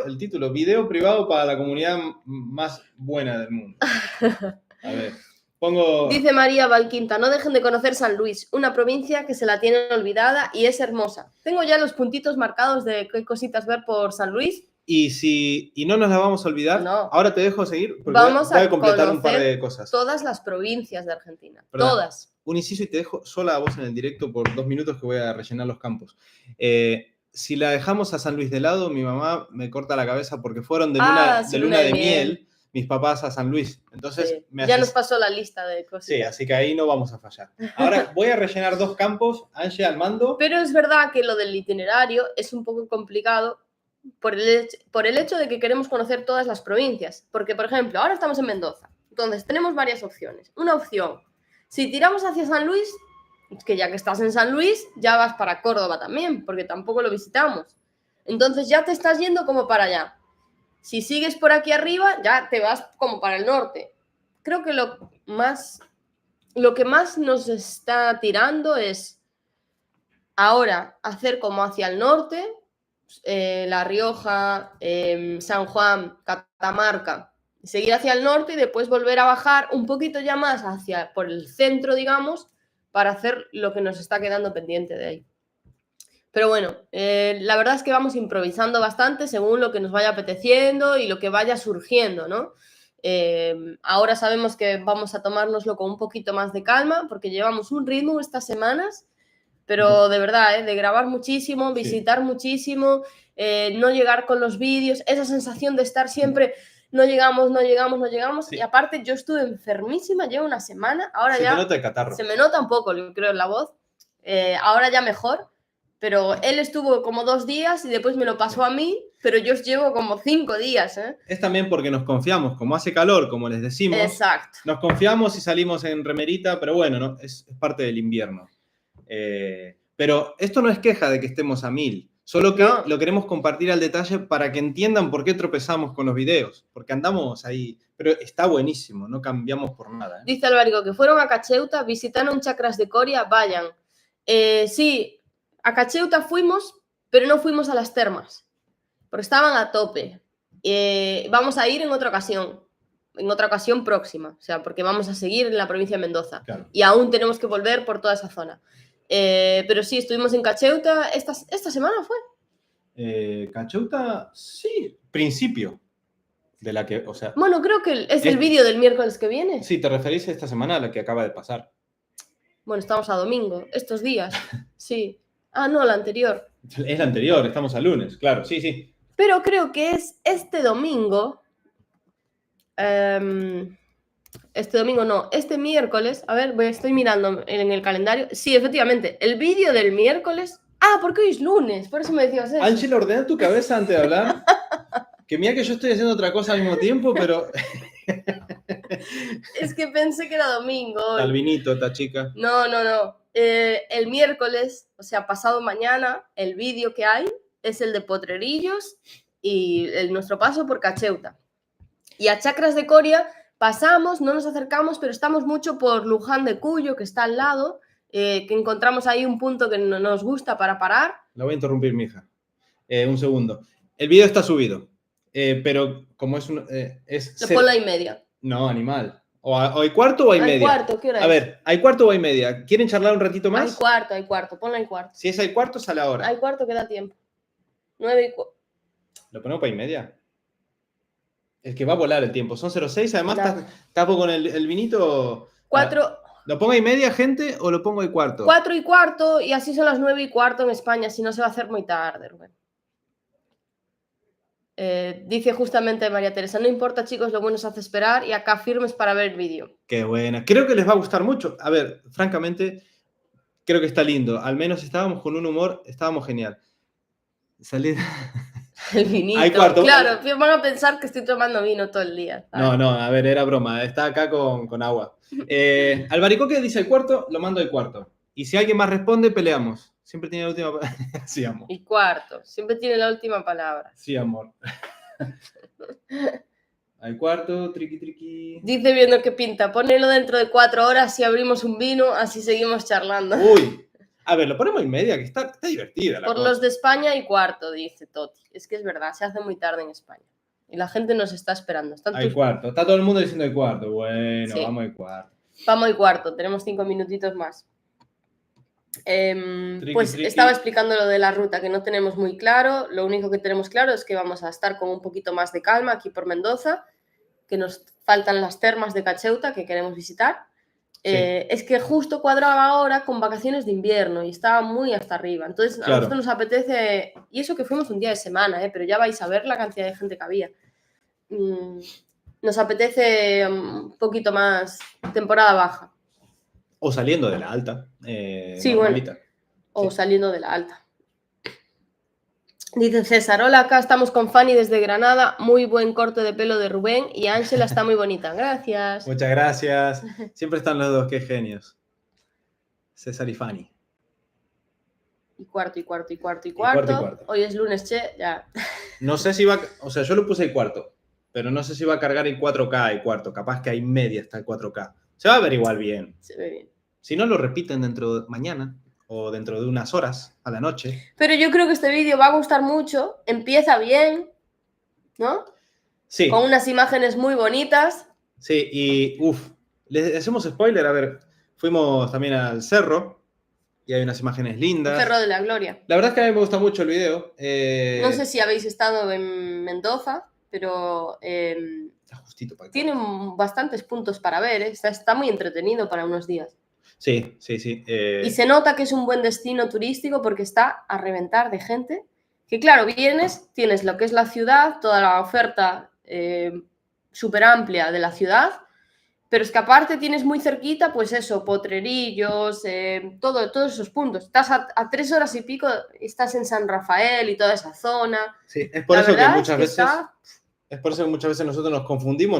el título, video privado para la comunidad más buena del mundo. A ver, pongo... Dice María Valquinta, no dejen de conocer San Luis, una provincia que se la tienen olvidada y es hermosa. Tengo ya los puntitos marcados de qué cositas ver por San Luis. Y no nos la vamos a olvidar, no. Ahora te dejo seguir porque vamos voy a completar un par de cosas. Todas las provincias de Argentina, ¿verdad? Todas. Un inciso y te dejo sola a vos en el directo por 2 minutos que voy a rellenar los campos. Si la dejamos a San Luis de lado, mi mamá me corta la cabeza porque fueron de luna de miel mis papás a San Luis. Entonces sí. Ya nos pasó la lista de cosas. Sí, así que ahí no vamos a fallar. Ahora voy a rellenar 2 campos, Angie al mando. Pero es verdad que lo del itinerario es un poco complicado por el hecho de que queremos conocer todas las provincias. Porque, por ejemplo, ahora estamos en Mendoza. Entonces, tenemos varias opciones. Una opción, si tiramos hacia San Luis, que ya que estás en San Luis, ya vas para Córdoba también, porque tampoco lo visitamos. Entonces, ya te estás yendo como para allá. Si sigues por aquí arriba, ya te vas como para el norte. Creo que lo que más nos está tirando es ahora hacer como hacia el norte, La Rioja, San Juan, Catamarca, seguir hacia el norte y después volver a bajar un poquito ya más por el centro, digamos, para hacer lo que nos está quedando pendiente de ahí. Pero bueno, la verdad es que vamos improvisando bastante según lo que nos vaya apeteciendo y lo que vaya surgiendo, ¿no? Ahora sabemos que vamos a tomárnoslo con un poquito más de calma porque llevamos un ritmo estas semanas, pero de verdad, de grabar muchísimo, visitar muchísimo, no llegar con los vídeos, esa sensación de estar siempre, no llegamos. Sí. Y aparte yo estuve enfermísima, llevo una semana, ahora ya... Se te nota el catarro. Se me nota un poco, yo creo, en la voz, ahora ya mejor. Pero él estuvo como 2 días y después me lo pasó a mí, pero yo llevo como 5 días, ¿eh? Es también porque nos confiamos, como hace calor, como les decimos. Exacto. Nos confiamos y salimos en remerita, pero bueno, ¿no? es parte del invierno. Pero esto no es queja de que estemos a 1000, solo que lo queremos compartir al detalle para que entiendan por qué tropezamos con los videos, porque andamos ahí, pero está buenísimo, no cambiamos por nada. Dice Alvarico que fueron a Cacheuta, visitaron Chacras de Coria, vayan. Sí, a Cacheuta fuimos, pero no fuimos a las termas, porque estaban a tope. Vamos a ir en otra ocasión próxima, o sea, porque vamos a seguir en la provincia de Mendoza. Claro. Y aún tenemos que volver por toda esa zona. Pero sí, estuvimos en Cacheuta, esta semana fue. Cacheuta, sí, principio de la que, o sea... Bueno, creo que es el vídeo del miércoles que viene. Sí, te referís a esta semana, a la que acaba de pasar. Bueno, estamos a domingo, estos días, sí. Ah, no, la anterior. Es la anterior, estamos a lunes, claro, sí. Pero creo que es este domingo. Este miércoles. A ver, estoy mirando en el calendario. Sí, efectivamente, el vídeo del miércoles. Ah, porque hoy es lunes, por eso me decías eso. Ángel, ordena tu cabeza antes de hablar. Que mira que yo estoy haciendo otra cosa al mismo tiempo, pero... Es que pensé que era domingo. Albinito, esta chica. No. El miércoles, o sea, pasado mañana, el vídeo que hay es el de Potrerillos y nuestro paso por Cacheuta. Y a Chacras de Coria pasamos, no nos acercamos, pero estamos mucho por Luján de Cuyo, que está al lado, que encontramos ahí un punto que nos gusta para parar. La voy a interrumpir, mija. Un segundo. El vídeo está subido, pero como es un... Ponlo ahí media. No, animal. ¿O hay cuarto o hay media? Hay cuarto, ¿qué hora es? A ver, ¿hay cuarto o hay media? ¿Quieren charlar un ratito más? Hay cuarto, ponlo en cuarto. Si es hay cuarto, sale ahora. Hay cuarto que da tiempo. 9:15. ¿Lo ponemos para y media? Es que va a volar el tiempo. Son 06, además tapo con el vinito. 4. ¿Lo pongo y media, gente, o lo pongo y cuarto? 4:15 y así son las 9:15 en España, si no se va a hacer muy tarde, Rubén. Dice justamente María Teresa, no importa, chicos, lo bueno se hace esperar y acá firmes para ver el vídeo. Qué buena. Creo que les va a gustar mucho. A ver, francamente, creo que está lindo. Al menos estábamos con un humor, estábamos genial. Salir... El vinito. Hay cuarto. Claro, van a pensar que estoy tomando vino todo el día. ¿sabes? No, a ver, era broma. Está acá con agua. Albaricoque dice el cuarto, lo mando al cuarto. Y si alguien más responde, peleamos. Siempre tiene la última palabra. Sí, amor. Y cuarto, siempre tiene la última palabra. Sí, amor. Al cuarto, triqui, triqui. Dice viendo qué pinta, ponelo dentro de 4 horas y abrimos un vino, así seguimos charlando. Uy. A ver, lo ponemos en media, que está divertida la Por cosa. los de España y cuarto, dice Toti. Es que es verdad, se hace muy tarde en España. Y la gente nos está esperando. Al cuarto. Está todo el mundo diciendo el cuarto. Bueno, Sí. vamos al cuarto. Vamos al cuarto, tenemos 5 minutitos más. Pues triqui. estaba explicando lo de la ruta que no tenemos muy claro. Lo único que tenemos claro es que vamos a estar con un poquito más de calma aquí por Mendoza, que nos faltan las termas de Cacheuta que queremos visitar. Sí. Es que justo cuadraba ahora con vacaciones de invierno y estaba muy hasta arriba. Entonces a nosotros nos apetece, y eso que fuimos un día de semana, pero ya vais a ver la cantidad de gente que había. Nos apetece un poquito más temporada baja. O saliendo de la alta. Sí, normalita. bueno. O saliendo de la alta. Dice César, hola, acá estamos con Fanny desde Granada. Muy buen corte de pelo de Rubén y Ángela está muy bonita. Gracias. Muchas gracias. Siempre están los dos, qué genios. César y Fanny. Y cuarto. Hoy es lunes, che, ya. No sé si va, o sea, yo lo puse el cuarto, pero no sé si va a cargar en 4K el cuarto. Capaz que hay media hasta el 4K. Se va a ver igual bien. Se ve bien. Si no, lo repiten dentro de mañana o dentro de unas horas a la noche. Pero yo creo que este vídeo va a gustar mucho. Empieza bien, ¿no? Sí. Con unas imágenes muy bonitas. Sí, y les hacemos spoiler. A ver, fuimos también al cerro y hay unas imágenes lindas. El Cerro de la Gloria. La verdad es que a mí me gusta mucho el video. No sé si habéis estado en Mendoza, pero está justito para tiene bastantes puntos para ver. Está muy entretenido para unos días. Sí. Y se nota que es un buen destino turístico porque está a reventar de gente. Que claro, tienes lo que es la ciudad, toda la oferta súper amplia de la ciudad, pero es que aparte tienes muy cerquita, pues eso, Potrerillos, todos esos puntos. Estás a 3 horas y pico, estás en San Rafael y toda esa zona. Sí, es por eso que muchas veces... Es por eso que muchas veces nosotros nos confundimos.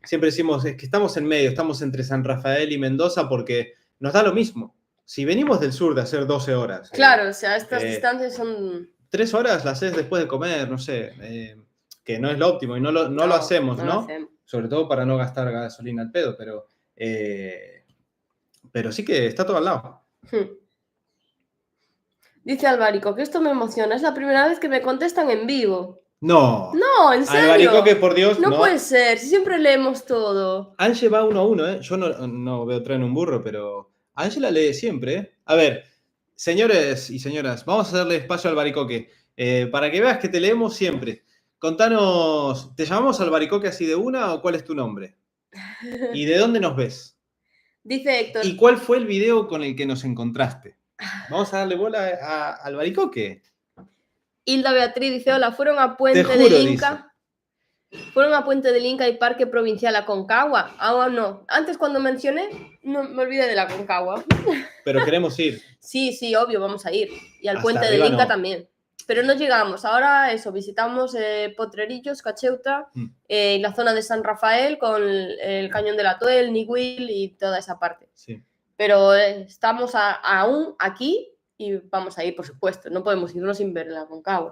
Siempre decimos, es que estamos en medio, estamos entre San Rafael y Mendoza porque nos da lo mismo. Si venimos del sur de hacer 12 horas. Claro, o sea, estas distancias son... 3 horas las haces después de comer, no sé, que no es lo óptimo y no lo hacemos, ¿no? Lo hacemos. Sobre todo para no gastar gasolina al pedo, pero sí que está todo al lado. Dice Albarico que esto me emociona, es la primera vez que me contestan en vivo. No, en serio. Albarico, que por Dios, no puede ser, si siempre leemos todo. Ángel va 1-1, ¿eh? Yo no veo traer un burro, pero Ángela lee siempre, ¿eh? A ver, señores y señoras, vamos a darle espacio al Albaricoque. Para que veas que te leemos siempre. Contanos, ¿te llamamos Albaricoque así de una o cuál es tu nombre? ¿Y de dónde nos ves? Dice Héctor. ¿Y cuál fue el video con el que nos encontraste? Vamos a darle bola a Albaricoque. Hilda Beatriz dice, hola, fueron a Puente del Inca. Fueron a Puente del Inca y Parque Provincial Aconcagua. Ahora no. Antes cuando mencioné, no me olvidé de la Aconcagua. Pero queremos ir. Sí, obvio, vamos a ir. Y al Puente del Inca también. Pero no llegamos. Ahora eso, visitamos Potrerillos, Cacheuta, la zona de San Rafael con el Cañón de la Tuel, Niwil y toda esa parte. Sí. Pero estamos aún aquí y vamos a ir, por supuesto. No podemos irnos sin ver la Aconcagua.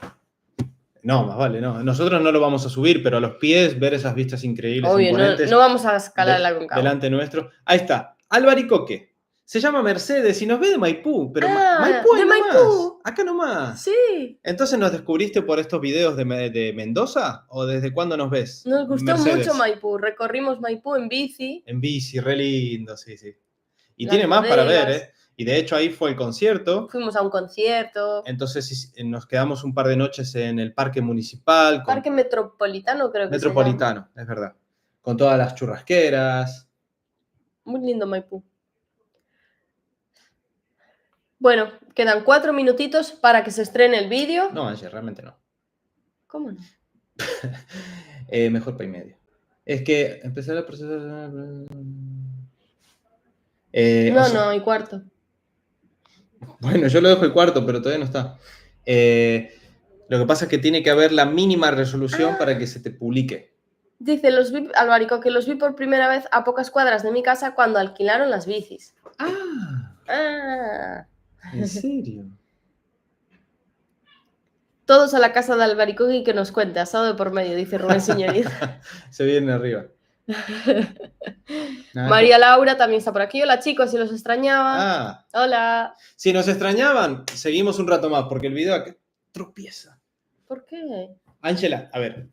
No, más vale, no. Nosotros no lo vamos a subir, pero a los pies ver esas vistas increíbles, obvio, imponentes. No vamos a escalar la Aconcagua. Delante nuestro. Ahí está, Albaricoque. Se llama Mercedes y nos ve de Maipú, pero Maipú, de Maipú. Acá nomás. Sí. Entonces, ¿nos descubriste por estos videos de Mendoza? ¿O desde cuándo nos ves? Nos gustó mucho Maipú. Recorrimos Maipú en bici. En bici, re lindo, sí. Y tiene más para ver, ¿eh? Y de hecho ahí fue el concierto. Fuimos a un concierto. Entonces nos quedamos un par de noches en el parque municipal. Parque Metropolitano, creo que Metropolitano, es verdad. Con todas las churrasqueras. Muy lindo Maipú. Bueno, quedan 4 minutitos para que se estrene el vídeo. No, Angie, realmente no. ¿Cómo no? Mejor para y medio. Es que empezar a procesar... no, y cuarto. Bueno, yo lo dejo el cuarto, pero todavía no está. Lo que pasa es que tiene que haber la mínima resolución para que se te publique. Dice Albarico que los vi por primera vez a pocas cuadras de mi casa cuando alquilaron las bicis. Ah. ¿En serio? Todos a la casa de Albarico y que nos cuente, asado de por medio, dice Rubén Señorita. Se viene arriba. María Laura también está por aquí. Hola chicos, si los extrañaba. Hola. Si nos extrañaban, seguimos un rato más porque el video acá tropieza. ¿Por qué? Ángela, a ver.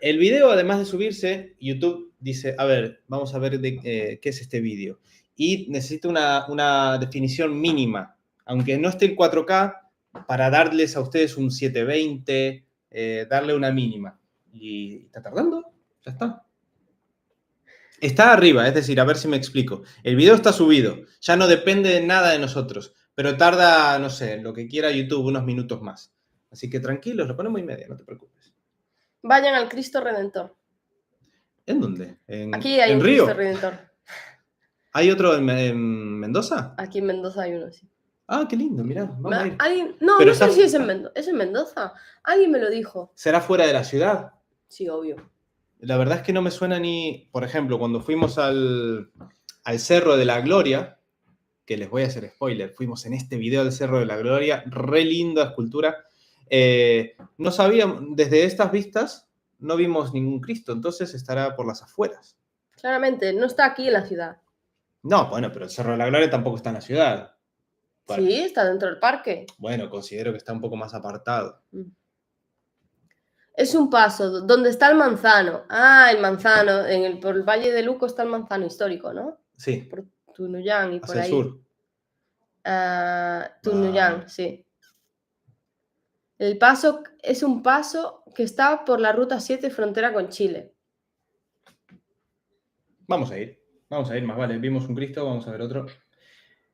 El video, además de subirse, YouTube dice, a ver, vamos a ver qué es este video. Y necesita una definición mínima. Aunque no esté en 4K, para darles a ustedes un 720, darle una mínima. Y está tardando, ya está. Está arriba, es decir, a ver si me explico. El video está subido, ya no depende de nada de nosotros, pero tarda, no sé, lo que quiera YouTube, unos minutos más. Así que tranquilos, lo ponemos y media, no te preocupes. Vayan al Cristo Redentor. ¿En dónde? Aquí hay ¿En un Río? Cristo Redentor. ¿Hay otro en Mendoza? Aquí en Mendoza hay uno, sí. Ah, qué lindo, mirá, vamos a ir. No, pero no sé si es en Mendoza. ¿Es en Mendoza? Alguien me lo dijo. ¿Será fuera de la ciudad? Sí, obvio. La verdad es que no me suena ni... Por ejemplo, cuando fuimos al Cerro de la Gloria, que les voy a hacer spoiler, fuimos en este video del Cerro de la Gloria, re linda escultura. No sabíamos, desde estas vistas, no vimos ningún Cristo, entonces estará por las afueras. Claramente, no está aquí en la ciudad. No, bueno, pero el Cerro de la Gloria tampoco está en la ciudad. Sí, está dentro del parque. Bueno, considero que está un poco más apartado. Es un paso. ¿Dónde está el manzano? Ah, el manzano. Por el Valle de Luco está el manzano histórico, ¿no? Sí. Por Tunuyán y por hacia ahí. el sur. Tunuyán, sí. El paso es un paso que está por la ruta 7 frontera con Chile. Vamos a ir más vale. Vimos un Cristo, vamos a ver otro.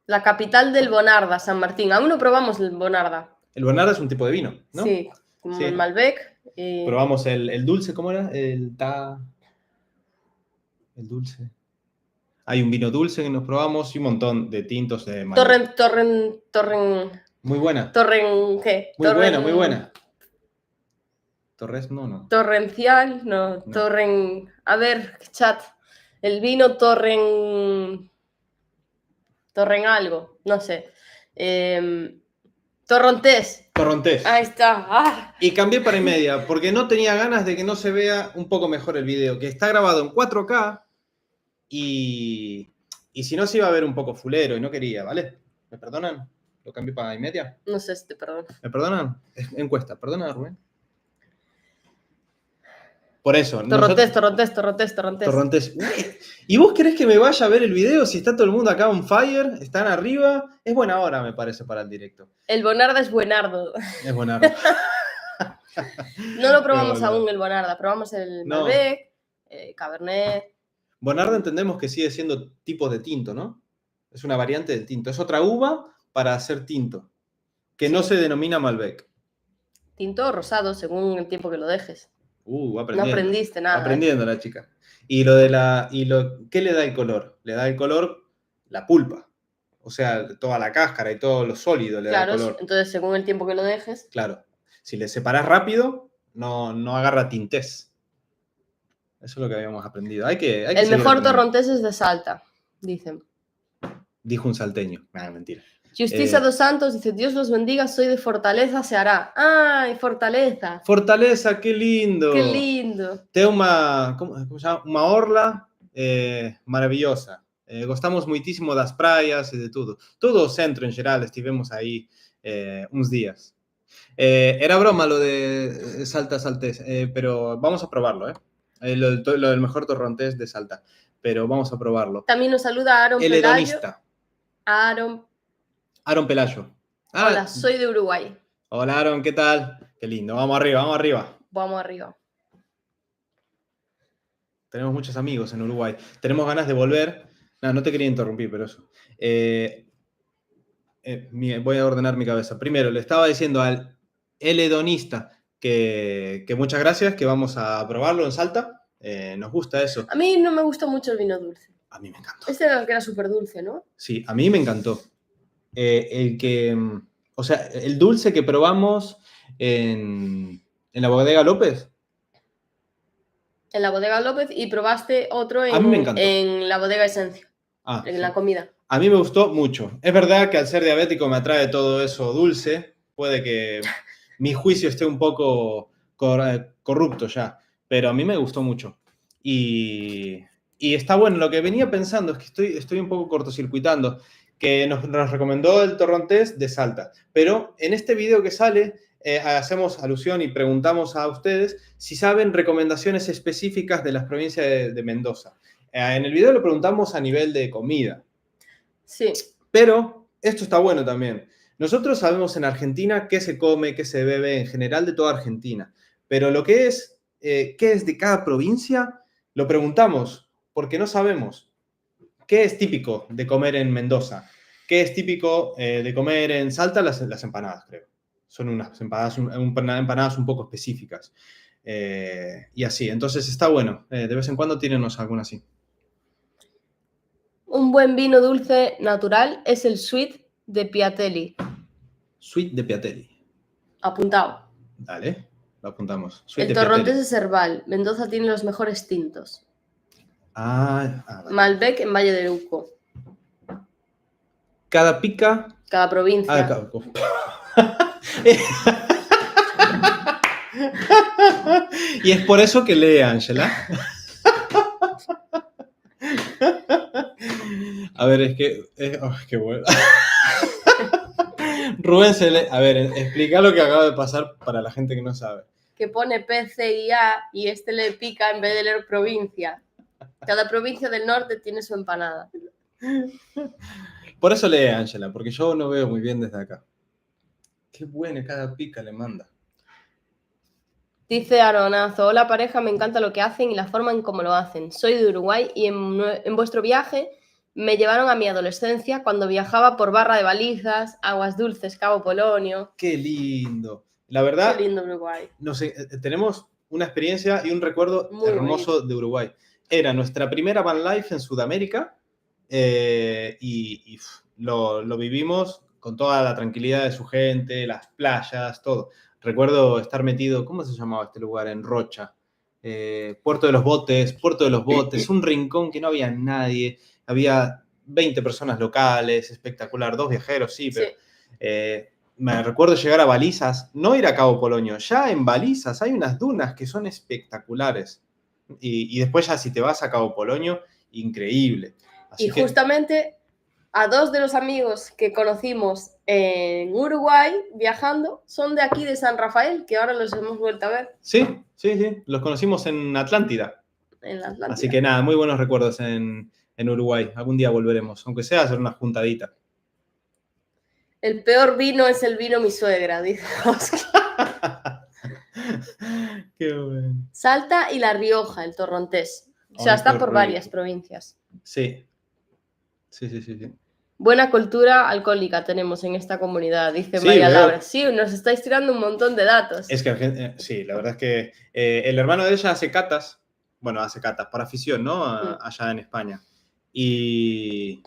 La capital del Bonarda, San Martín. Aún no probamos el Bonarda. El Bonarda es un tipo de vino, ¿no? Sí, como el Malbec. Probamos el dulce, ¿cómo era? El dulce. Hay un vino dulce que nos probamos y un montón de tintos de Malbec. Torren. Muy buena. ¿Qué? Muy buena. Torres, no. Torrencial, no. Torren. A ver, chat. El vino Torren algo, no sé. Torrontés. Ahí está. Y cambié para y media, porque no tenía ganas de que no se vea un poco mejor el video, que está grabado en 4K y si no se iba a ver un poco fulero y no quería, ¿vale? ¿Me perdonan? ¿Lo cambié para y media? No sé si te perdono. ¿Me perdonan? Encuesta, perdona, Rubén. Por eso. Torrontés. ¿Y vos querés que me vaya a ver el video si está todo el mundo acá on fire? ¿Están arriba? Es buena hora, me parece, para el directo. El Bonarda es buenardo. Es buenardo. No lo probamos aún el Bonarda. Probamos el Malbec, Cabernet. Bonarda entendemos que sigue siendo tipo de tinto, ¿no? Es una variante del tinto. Es otra uva para hacer tinto, que no se denomina Malbec. Tinto o rosado, según el tiempo que lo dejes. Aprendiendo. No aprendiste nada. Aprendiendo la chica. ¿Qué le da el color? Le da el color la pulpa. O sea, toda la cáscara y todo lo sólido le da el color. Entonces, según el tiempo que lo dejes. Claro. Si le separas rápido, no agarra tintés. Eso es lo que habíamos aprendido. El mejor torrontés es de Salta, dicen. Dijo un salteño. Mentira. Justicia dos Santos dice, Dios los bendiga, soy de Fortaleza, se hará. ¡Ay, Fortaleza! Fortaleza, qué lindo. Qué lindo. Té ¿cómo se llama? Una orla maravillosa. Gostamos muitísimo das praias e de tudo. Todo o centro en geral, estivemos aí uns días. Era broma lo de Salta Saltés, pero vamos a probarlo, lo del mejor torrontés de Salta, pero vamos a probarlo. También nos saluda Aaron Pelayo. El hedonista. Aaron Pelayo. Hola, soy de Uruguay. Hola, Aaron, ¿qué tal? Qué lindo, vamos arriba. Vamos arriba. Tenemos muchos amigos en Uruguay. Tenemos ganas de volver. No te quería interrumpir, pero eso. Voy a ordenar mi cabeza. Primero, le estaba diciendo al hedonista que muchas gracias, que vamos a probarlo en Salta. Nos gusta eso. A mí no me gusta mucho el vino dulce. A mí me encantó. Este era el que era súper dulce, ¿no? Sí, a mí me encantó. El dulce que probamos en la Bodega López. En la Bodega López y probaste otro A mí me encantó. en la Bodega Esencia, en Sí. la comida. A mí me gustó mucho. Es verdad que al ser diabético me atrae todo eso dulce. Puede que mi juicio esté un poco corrupto ya, pero a mí me gustó mucho. Y está bueno. Lo que venía pensando es que estoy un poco cortocircuitando, que nos recomendó el torrontés de Salta. Pero en este video que sale, hacemos alusión y preguntamos a ustedes si saben recomendaciones específicas de las provincias de Mendoza. En el video lo preguntamos a nivel de comida. Sí. Pero esto está bueno también. Nosotros sabemos en Argentina qué se come, qué se bebe en general de toda Argentina. Pero lo que es, qué es de cada provincia, lo preguntamos porque no sabemos. ¿Qué es típico de comer en Mendoza? ¿Qué es típico de comer en Salta? Las empanadas, creo. Son unas empanadas un poco específicas. Y así, entonces está bueno. De vez en cuando tírenos alguna así. Un buen vino dulce natural es el Sweet de Piatelli. Sweet de Piatelli. Apuntado. Dale, lo apuntamos. El torrontés de Serval. Mendoza tiene los mejores tintos. Vale. Malbec en Valle de Uco. Cada pica. Cada provincia. Y es por eso que lee Ángela. A ver, es que... qué bueno. Rubén se lee... A ver, explica lo que acaba de pasar para la gente que no sabe. Que pone PCIA y este le pica en vez de leer provincia. Cada provincia del norte tiene su empanada. Por eso lee Ángela, porque yo no veo muy bien desde acá. Qué buena, cada pica le manda. Dice Aronazo, hola pareja, me encanta lo que hacen y la forma en cómo lo hacen. Soy de Uruguay y en vuestro viaje me llevaron a mi adolescencia cuando viajaba por Barra de Balizas, Aguas Dulces, Cabo Polonio. Qué lindo. La verdad, qué lindo Uruguay. No sé, tenemos una experiencia y un recuerdo muy hermoso bonito de Uruguay. Era nuestra primera van life en Sudamérica y lo vivimos con toda la tranquilidad de su gente, las playas, todo. Recuerdo estar metido, ¿cómo se llamaba este lugar? En Rocha. Puerto de los Botes, un rincón que no había nadie, había 20 personas locales, espectacular, 2 viajeros, sí, pero... Sí. Me recuerdo llegar a Balizas, no ir a Cabo Polonio, ya en Balizas hay unas dunas que son espectaculares. Y después ya si te vas a Cabo Polonio, increíble. Así y justamente a 2 de los amigos que conocimos en Uruguay viajando son de aquí de San Rafael, que ahora los hemos vuelto a ver. Sí, los conocimos en Atlántida. En la Atlántida. Así que nada, muy buenos recuerdos en Uruguay. Algún día volveremos, aunque sea a hacer una juntadita. El peor vino es el vino mi suegra, dice Oscar. Qué bueno. Salta y La Rioja, el torrontés. O sea, está por varias provincias. Sí. Buena cultura alcohólica tenemos en esta comunidad, dice María Laura. Sí, nos estáis tirando un montón de datos. Es que, sí, la verdad es que el hermano de ella hace catas por afición, ¿no? Allá en España. Y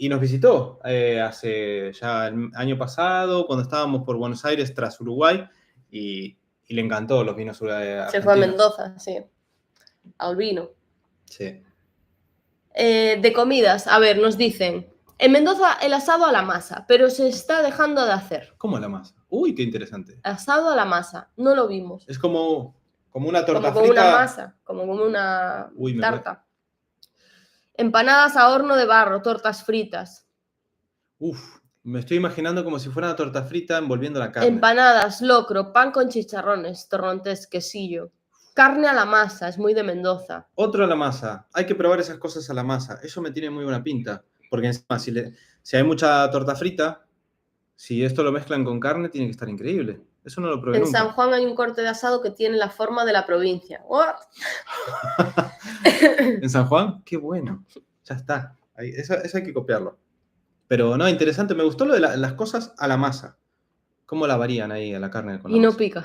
nos visitó hace ya el año pasado, cuando estábamos por Buenos Aires tras Uruguay, y le encantó los vinos argentinos. Se fue a Mendoza, sí, al vino. Sí. De comidas, a ver, nos dicen, en Mendoza el asado a la masa, pero se está dejando de hacer. ¿Cómo a la masa? Uy, qué interesante. Asado a la masa, no lo vimos. Es como una torta frita. Como una masa, como una tarta. Empanadas a horno de barro, tortas fritas. Me estoy imaginando como si fuera una torta frita envolviendo la carne. Empanadas, locro, pan con chicharrones, torrontés, quesillo. Carne a la masa, es muy de Mendoza. Otro a la masa. Hay que probar esas cosas a la masa. Eso me tiene muy buena pinta. Porque encima, si hay mucha torta frita, si esto lo mezclan con carne, tiene que estar increíble. Eso no lo probé nunca. En San Juan hay un corte de asado que tiene la forma de la provincia. ¿En San Juan? Qué bueno. Ya está. Eso hay que copiarlo. Pero no, interesante. Me gustó lo de las cosas a la masa. ¿Cómo la varían ahí a la carne con la masa? No pica.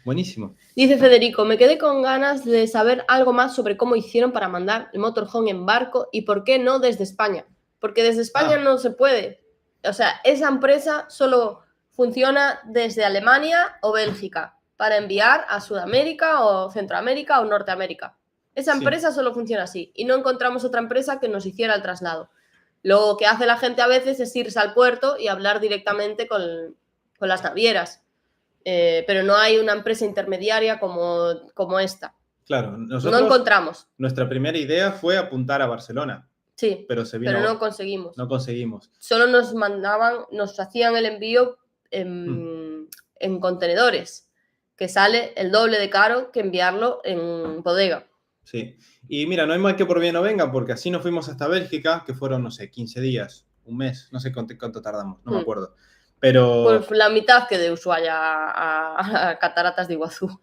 Buenísimo. Dice Federico, me quedé con ganas de saber algo más sobre cómo hicieron para mandar el motorhome en barco y por qué no desde España. Porque desde España no se puede. O sea, esa empresa solo funciona desde Alemania o Bélgica para enviar a Sudamérica o Centroamérica o Norteamérica. Esa Sí. empresa solo funciona así y no encontramos otra empresa que nos hiciera el traslado. Lo que hace la gente a veces es irse al puerto y hablar directamente con las navieras, pero no hay una empresa intermediaria como esta. Claro, No nosotros, encontramos, nuestra primera idea fue apuntar a Barcelona, sí, pero se vino, pero no conseguimos. no conseguimos. Solo nos hacían el envío en contenedores, que sale el doble de caro que enviarlo en bodega. Sí. Y mira, no hay mal que por bien no venga, porque así nos fuimos hasta Bélgica, que fueron, no sé, 15 días, un mes, no sé cuánto tardamos, no me acuerdo. Pero... Pues la mitad que de Ushuaia a Cataratas de Iguazú.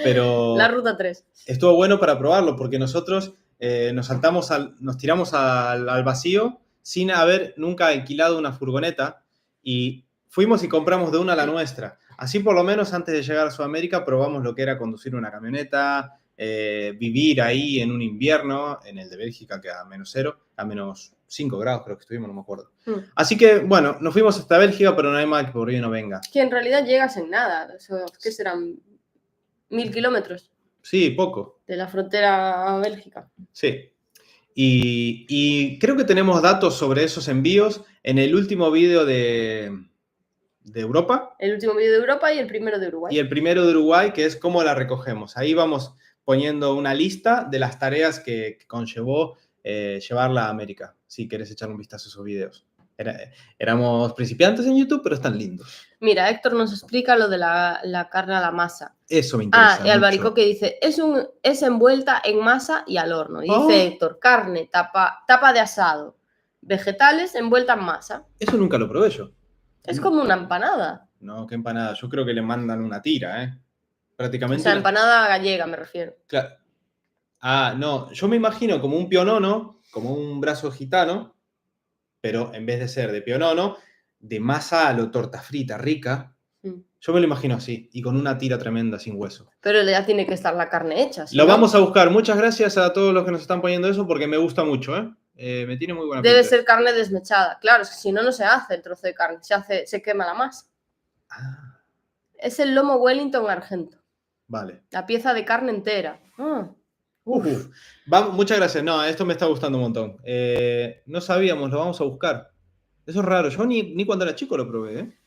Pero la ruta 3. Estuvo bueno para probarlo, porque nosotros nos tiramos al vacío sin haber nunca alquilado una furgoneta y fuimos y compramos de una la nuestra. Así por lo menos antes de llegar a Sudamérica probamos lo que era conducir una camioneta, vivir ahí en un invierno, en el de Bélgica que a -0, a -5 grados creo que estuvimos, no me acuerdo. Así que bueno, nos fuimos hasta Bélgica, pero no hay mal que por bien no venga. Que en realidad llegas en nada, ¿qué serán? 1000 kilómetros. Sí, poco. De la frontera a Bélgica. Sí. Y creo que tenemos datos sobre esos envíos en el último vídeo de Europa. El último vídeo de Europa y el primero de Uruguay. Y el primero de Uruguay, que es cómo la recogemos. Ahí vamos poniendo una lista de las tareas que conllevó llevarla a América, si querés echar un vistazo a esos videos. Éramos principiantes en YouTube, pero están lindos. Mira, Héctor nos explica lo de la carne a la masa. Eso me interesa y Albarico que dice, es envuelta en masa y al horno. Dice Héctor, carne, tapa de asado, vegetales envuelta en masa. Eso nunca lo probé yo. Es como una empanada. No, qué empanada. Yo creo que le mandan una tira, ¿eh? Prácticamente. O sea, empanada gallega me refiero. Claro. Ah, no. Yo me imagino como un pionono, como un brazo gitano, pero en vez de ser de pionono, de masa a lo torta frita rica. Yo me lo imagino así, y con una tira tremenda sin hueso. Pero ya tiene que estar la carne hecha. Lo vamos a buscar. Muchas gracias a todos los que nos están poniendo eso, porque me gusta mucho, ¿eh? Me tiene muy buena pinta. Debe ser carne desmechada. Claro, es que si no, no se hace el trozo de carne. Se quema la masa. Ah. Es el lomo Wellington argento. Vale. La pieza de carne entera. Muchas gracias. No, esto me está gustando un montón. No sabíamos, lo vamos a buscar. Eso es raro. Yo ni cuando era chico lo probé, ¿eh?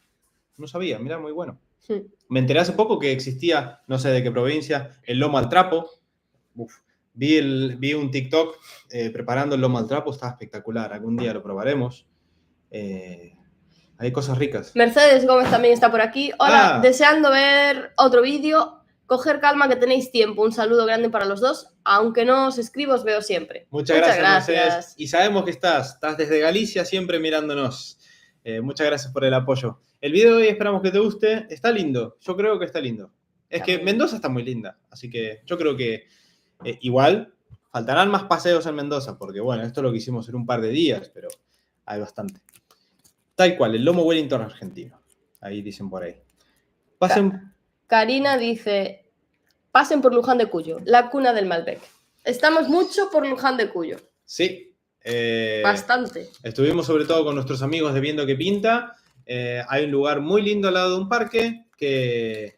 No sabía, mira, muy bueno. Sí. Me enteré hace poco que existía, no sé de qué provincia, el lomo al trapo. Vi un TikTok preparando el lomo al trapo, estaba espectacular. Algún día lo probaremos. Hay cosas ricas. Mercedes Gómez también está por aquí. Hola, deseando ver otro vídeo. Coger calma que tenéis tiempo. Un saludo grande para los dos. Aunque no os escribo, os veo siempre. Muchas gracias. Mercedes. Y sabemos que estás desde Galicia siempre mirándonos. Muchas gracias por el apoyo. El video de hoy esperamos que te guste. Está lindo. Yo creo que está lindo. Es que Mendoza está muy linda. Así que yo creo que igual faltarán más paseos en Mendoza. Porque bueno, esto lo quisimos en un par de días, pero hay bastante. Tal cual, el lomo Wellington argentino. Ahí dicen por ahí. Karina dice, pasen por Luján de Cuyo, la cuna del Malbec. Estamos mucho por Luján de Cuyo. Sí. Bastante. Estuvimos sobre todo con nuestros amigos de Viendo que Pinta. Hay un lugar muy lindo al lado de un parque que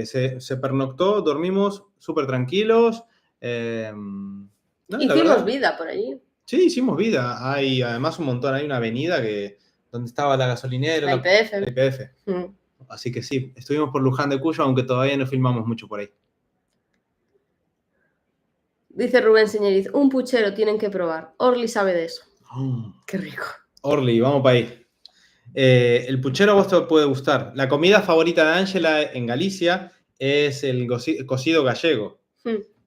se pernoctó, dormimos súper tranquilos. Hicimos vida por allí. Sí, hicimos vida. Hay además un montón, hay una avenida donde estaba la gasolinera. La YPF. La YPF. Así que sí, estuvimos por Luján de Cuyo, aunque todavía no filmamos mucho por ahí. Dice Rubén Señoriz, un puchero tienen que probar. Orly sabe de eso. Qué rico. Orly, vamos para ahí. El puchero a vos te puede gustar. La comida favorita de Ángela en Galicia es el cocido gallego.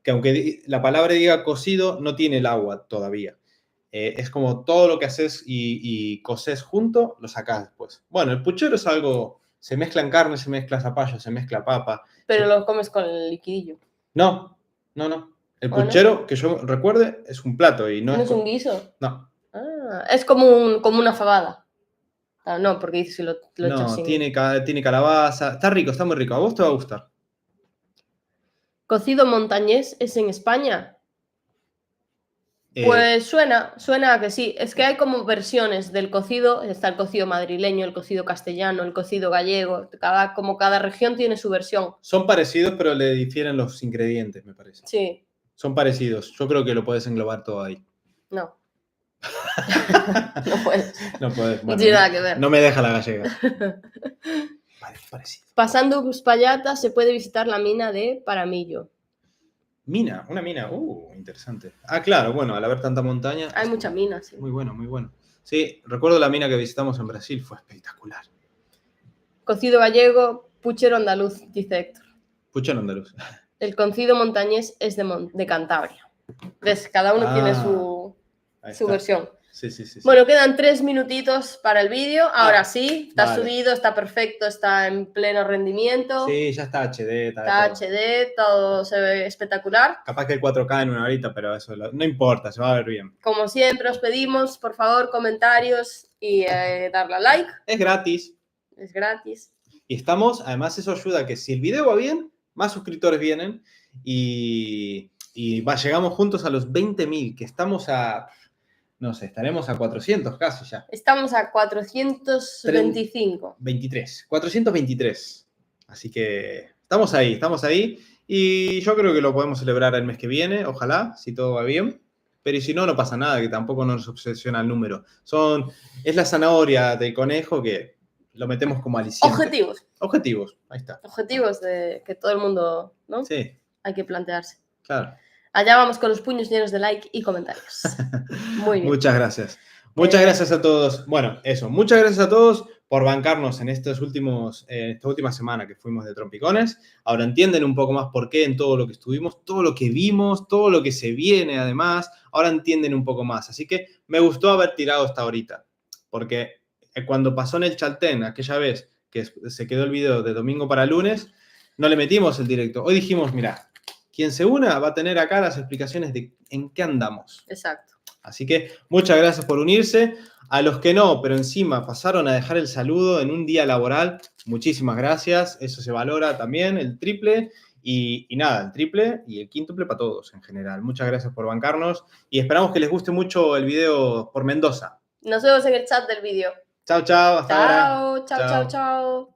Que aunque la palabra diga cocido, no tiene el agua todavía. Es como todo lo que haces y cocés junto, lo sacás después. Bueno, el puchero es algo... Se mezclan carne, se mezcla zapallo, se mezcla papa. Pero lo comes con el liquidillo. No. El puchero, que yo recuerde, es un plato y no es un guiso. No. Es como una fabada. No, porque dices si lo echas sin... tiene calabaza. Está rico, está muy rico. A vos te va a gustar. ¿Cocido montañés es en España? Pues suena a que sí. Es que hay como versiones del cocido. Está el cocido madrileño, el cocido castellano, el cocido gallego. Cada región tiene su versión. Son parecidos, pero le difieren los ingredientes, me parece. Sí. Son parecidos. Yo creo que lo puedes englobar todo ahí. No. No puedes. No puedes. No tiene nada que ver. No me deja la gallega. Parecido. Pasando Uspallata se puede visitar la mina de Paramillo. Mina, una mina. Interesante. Ah, claro, bueno, al haber tanta montaña. Hay mucha mina, sí. Muy bueno, muy bueno. Sí, recuerdo la mina que visitamos en Brasil, fue espectacular. Cocido gallego, puchero andaluz, dice Héctor. Puchero andaluz. El cocido montañés es de Cantabria. ¿Ves? Cada uno tiene su versión. Sí. Bueno, quedan 3 minutitos para el vídeo. Ahora sí, está vale. subido, está perfecto, está en pleno rendimiento. Sí, ya está HD. Está HD, todo se ve espectacular. Capaz que el 4K en una horita, pero eso no importa, se va a ver bien. Como siempre os pedimos, por favor, comentarios y darle a like. Es gratis. Es gratis. Y estamos, además eso ayuda a que si el video va bien, más suscriptores vienen y llegamos juntos a los 20.000, que estamos a... No sé, estaremos a 400 casi ya. Estamos a 425. 423. Así que estamos ahí. Y yo creo que lo podemos celebrar el mes que viene, ojalá, si todo va bien. Pero y si no, no pasa nada, que tampoco nos obsesiona el número. Es la zanahoria del conejo que lo metemos como aliciente. Objetivos, ahí está. Objetivos de que todo el mundo, ¿no? Sí. Hay que plantearse. Claro. Allá vamos con los puños llenos de like y comentarios. Muy bien. Muchas gracias. Muchas gracias a todos. Bueno, eso. Muchas gracias a todos por bancarnos en esta última semana que fuimos de Trompicones. Ahora entienden un poco más por qué en todo lo que estuvimos, todo lo que vimos, todo lo que se viene además. Ahora entienden un poco más. Así que me gustó haber tirado hasta ahorita. Porque cuando pasó en el Chaltén, aquella vez que se quedó el video de domingo para lunes, no le metimos el directo. Hoy dijimos, mira, quien se una va a tener acá las explicaciones de en qué andamos. Exacto. Así que muchas gracias por unirse. A los que no, pero encima pasaron a dejar el saludo en un día laboral, muchísimas gracias. Eso se valora también, el triple. Y nada, el triple y el quíntuple para todos en general. Muchas gracias por bancarnos y esperamos que les guste mucho el video por Mendoza. Nos vemos en el chat del vídeo. Chao, chao. Hasta ahora. Chao.